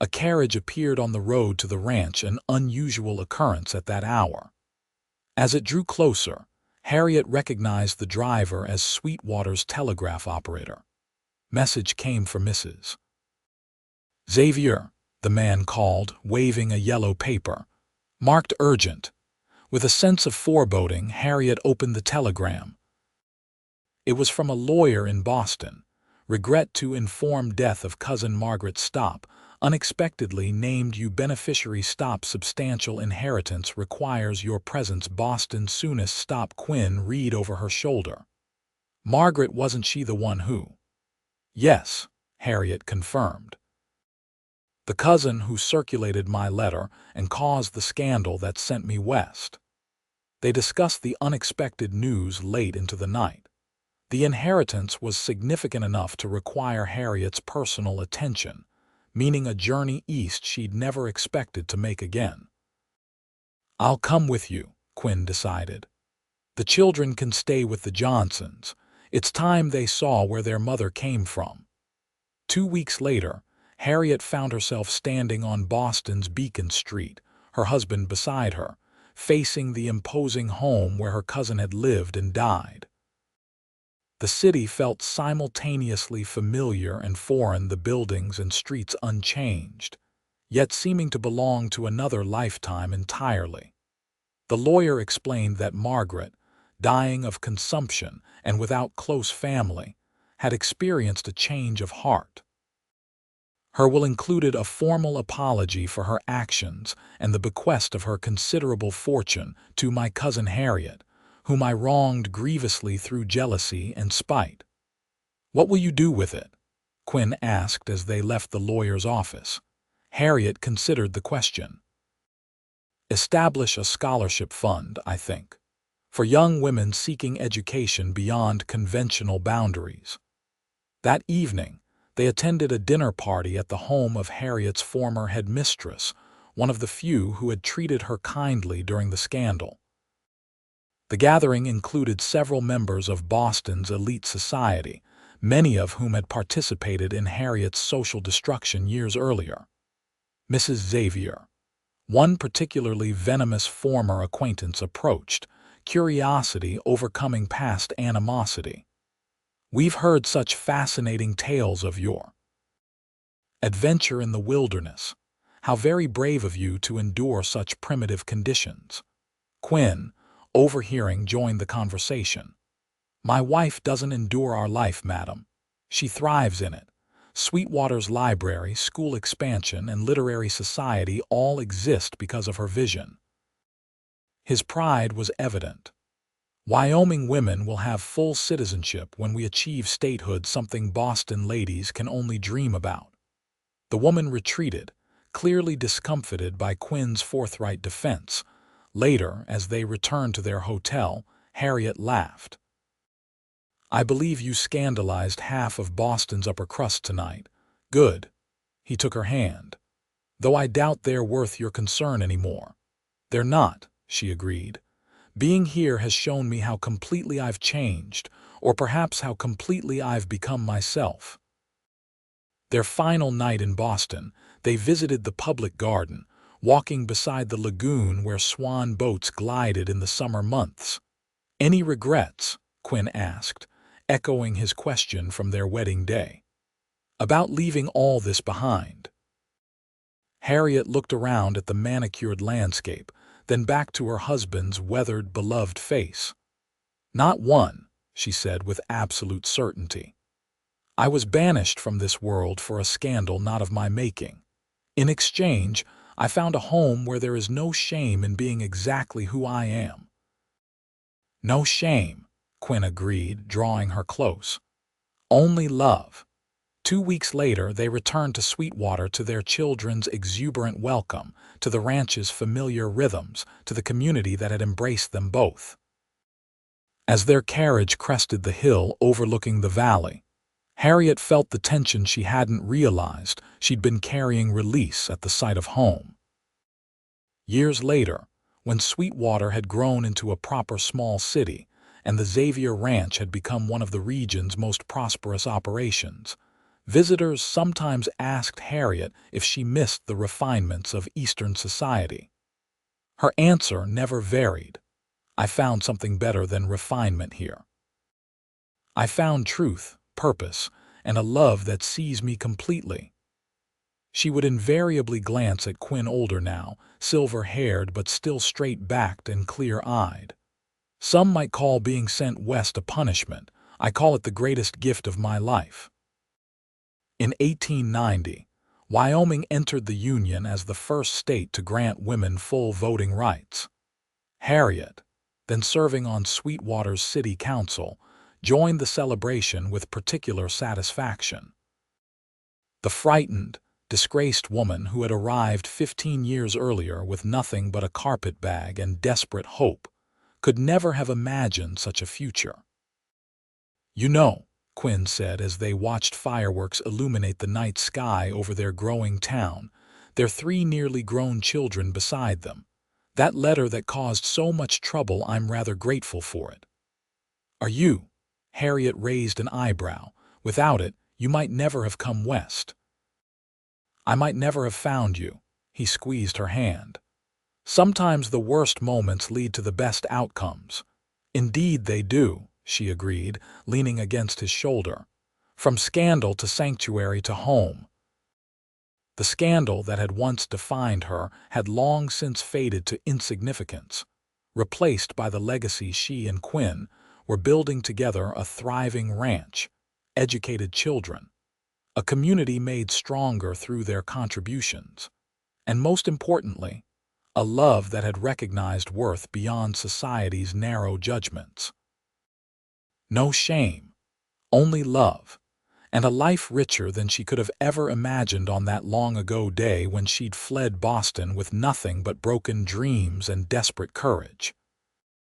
a carriage appeared on the road to the ranch, an unusual occurrence at that hour. As it drew closer, Harriet recognized the driver as Sweetwater's telegraph operator. Message came for Mrs. Xavier, the man called, waving a yellow paper, marked urgent. With a sense of foreboding, Harriet opened the telegram. It was from a lawyer in Boston. Regret to inform death of cousin Margaret Stop. Unexpectedly named you beneficiary. Stop. Substantial inheritance requires your presence. Boston. Soonest. Stop. Quinn read over her shoulder. Margaret, wasn't she the one who? Yes, Harriet confirmed. The cousin who circulated my letter and caused the scandal that sent me west. They discussed the unexpected news late into the night. The inheritance was significant enough to require Harriet's personal attention, meaning a journey east she'd never expected to make again. I'll come with you, Quinn decided. The children can stay with the Johnsons. It's time they saw where their mother came from. 2 weeks later, Harriet found herself standing on Boston's Beacon Street, her husband beside her, facing the imposing home where her cousin had lived and died. The city felt simultaneously familiar and foreign, the buildings and streets unchanged, yet seeming to belong to another lifetime entirely. The lawyer explained that Margaret, dying of consumption and without close family, had experienced a change of heart. Her will included a formal apology for her actions and the bequest of her considerable fortune to my cousin Harriet, whom I wronged grievously through jealousy and spite. What will you do with it? Quinn asked as they left the lawyer's office. Harriet considered the question. Establish a scholarship fund, I think, for young women seeking education beyond conventional boundaries. That evening, they attended a dinner party at the home of Harriet's former headmistress, one of the few who had treated her kindly during the scandal. The gathering included several members of Boston's elite society, many of whom had participated in Harriet's social destruction years earlier. Mrs. Xavier, one particularly venomous former acquaintance, approached, curiosity overcoming past animosity. We've heard such fascinating tales of your adventure in the wilderness. How very brave of you to endure such primitive conditions. Quinn, overhearing, joined the conversation. My wife doesn't endure our life, madam. She thrives in it. Sweetwater's library, school expansion, and literary society all exist because of her vision. His pride was evident. Wyoming women will have full citizenship when we achieve statehood, something Boston ladies can only dream about. The woman retreated, clearly discomfited by Quinn's forthright defense. Later, as they returned to their hotel, Harriet laughed. I believe you scandalized half of Boston's upper crust tonight. Good. He took her hand. Though I doubt they're worth your concern anymore. They're not, she agreed. Being here has shown me how completely I've changed, or perhaps how completely I've become myself. Their final night in Boston, they visited the public garden, walking beside the lagoon where swan boats glided in the summer months. Any regrets? Quinn asked, echoing his question from their wedding day. About leaving all this behind. Harriet looked around at the manicured landscape, then back to her husband's weathered, beloved face. Not one, she said with absolute certainty. I was banished from this world for a scandal not of my making. In exchange, I found a home where there is no shame in being exactly who I am. No shame, Quinn agreed, drawing her close. Only love. 2 weeks later, they returned to Sweetwater, to their children's exuberant welcome, to the ranch's familiar rhythms, to the community that had embraced them both. As their carriage crested the hill overlooking the valley, Harriet felt the tension she hadn't realized she'd been carrying release at the sight of home. Years later, when Sweetwater had grown into a proper small city and the Xavier Ranch had become one of the region's most prosperous operations, visitors sometimes asked Harriet if she missed the refinements of Eastern society. Her answer never varied. I found something better than refinement here. I found truth, purpose, and a love that sees me completely. She would invariably glance at Quinn, older now, silver-haired but still straight-backed and clear-eyed. Some might call being sent west a punishment. I call it the greatest gift of my life. In 1890, Wyoming entered the Union as the first state to grant women full voting rights. Harriet, then serving on Sweetwater's city council, joined the celebration with particular satisfaction. The frightened, disgraced woman who had arrived 15 years earlier with nothing but a carpetbag and desperate hope could never have imagined such a future. "You know," Quinn said as they watched fireworks illuminate the night sky over their growing town, their 3 nearly grown children beside them, "that letter that caused so much trouble, I'm rather grateful for it." "Are you?" Harriet raised an eyebrow. "Without it, you might never have come west." "I might never have found you." He squeezed her hand. "Sometimes the worst moments lead to the best outcomes." "Indeed they do," she agreed, leaning against his shoulder. "From scandal to sanctuary to home." The scandal that had once defined her had long since faded to insignificance, replaced by the legacy she and Quinn were building together: a thriving ranch, educated children, a community made stronger through their contributions, and most importantly, a love that had recognized worth beyond society's narrow judgments. No shame, only love, and a life richer than she could have ever imagined on that long-ago day when she'd fled Boston with nothing but broken dreams and desperate courage.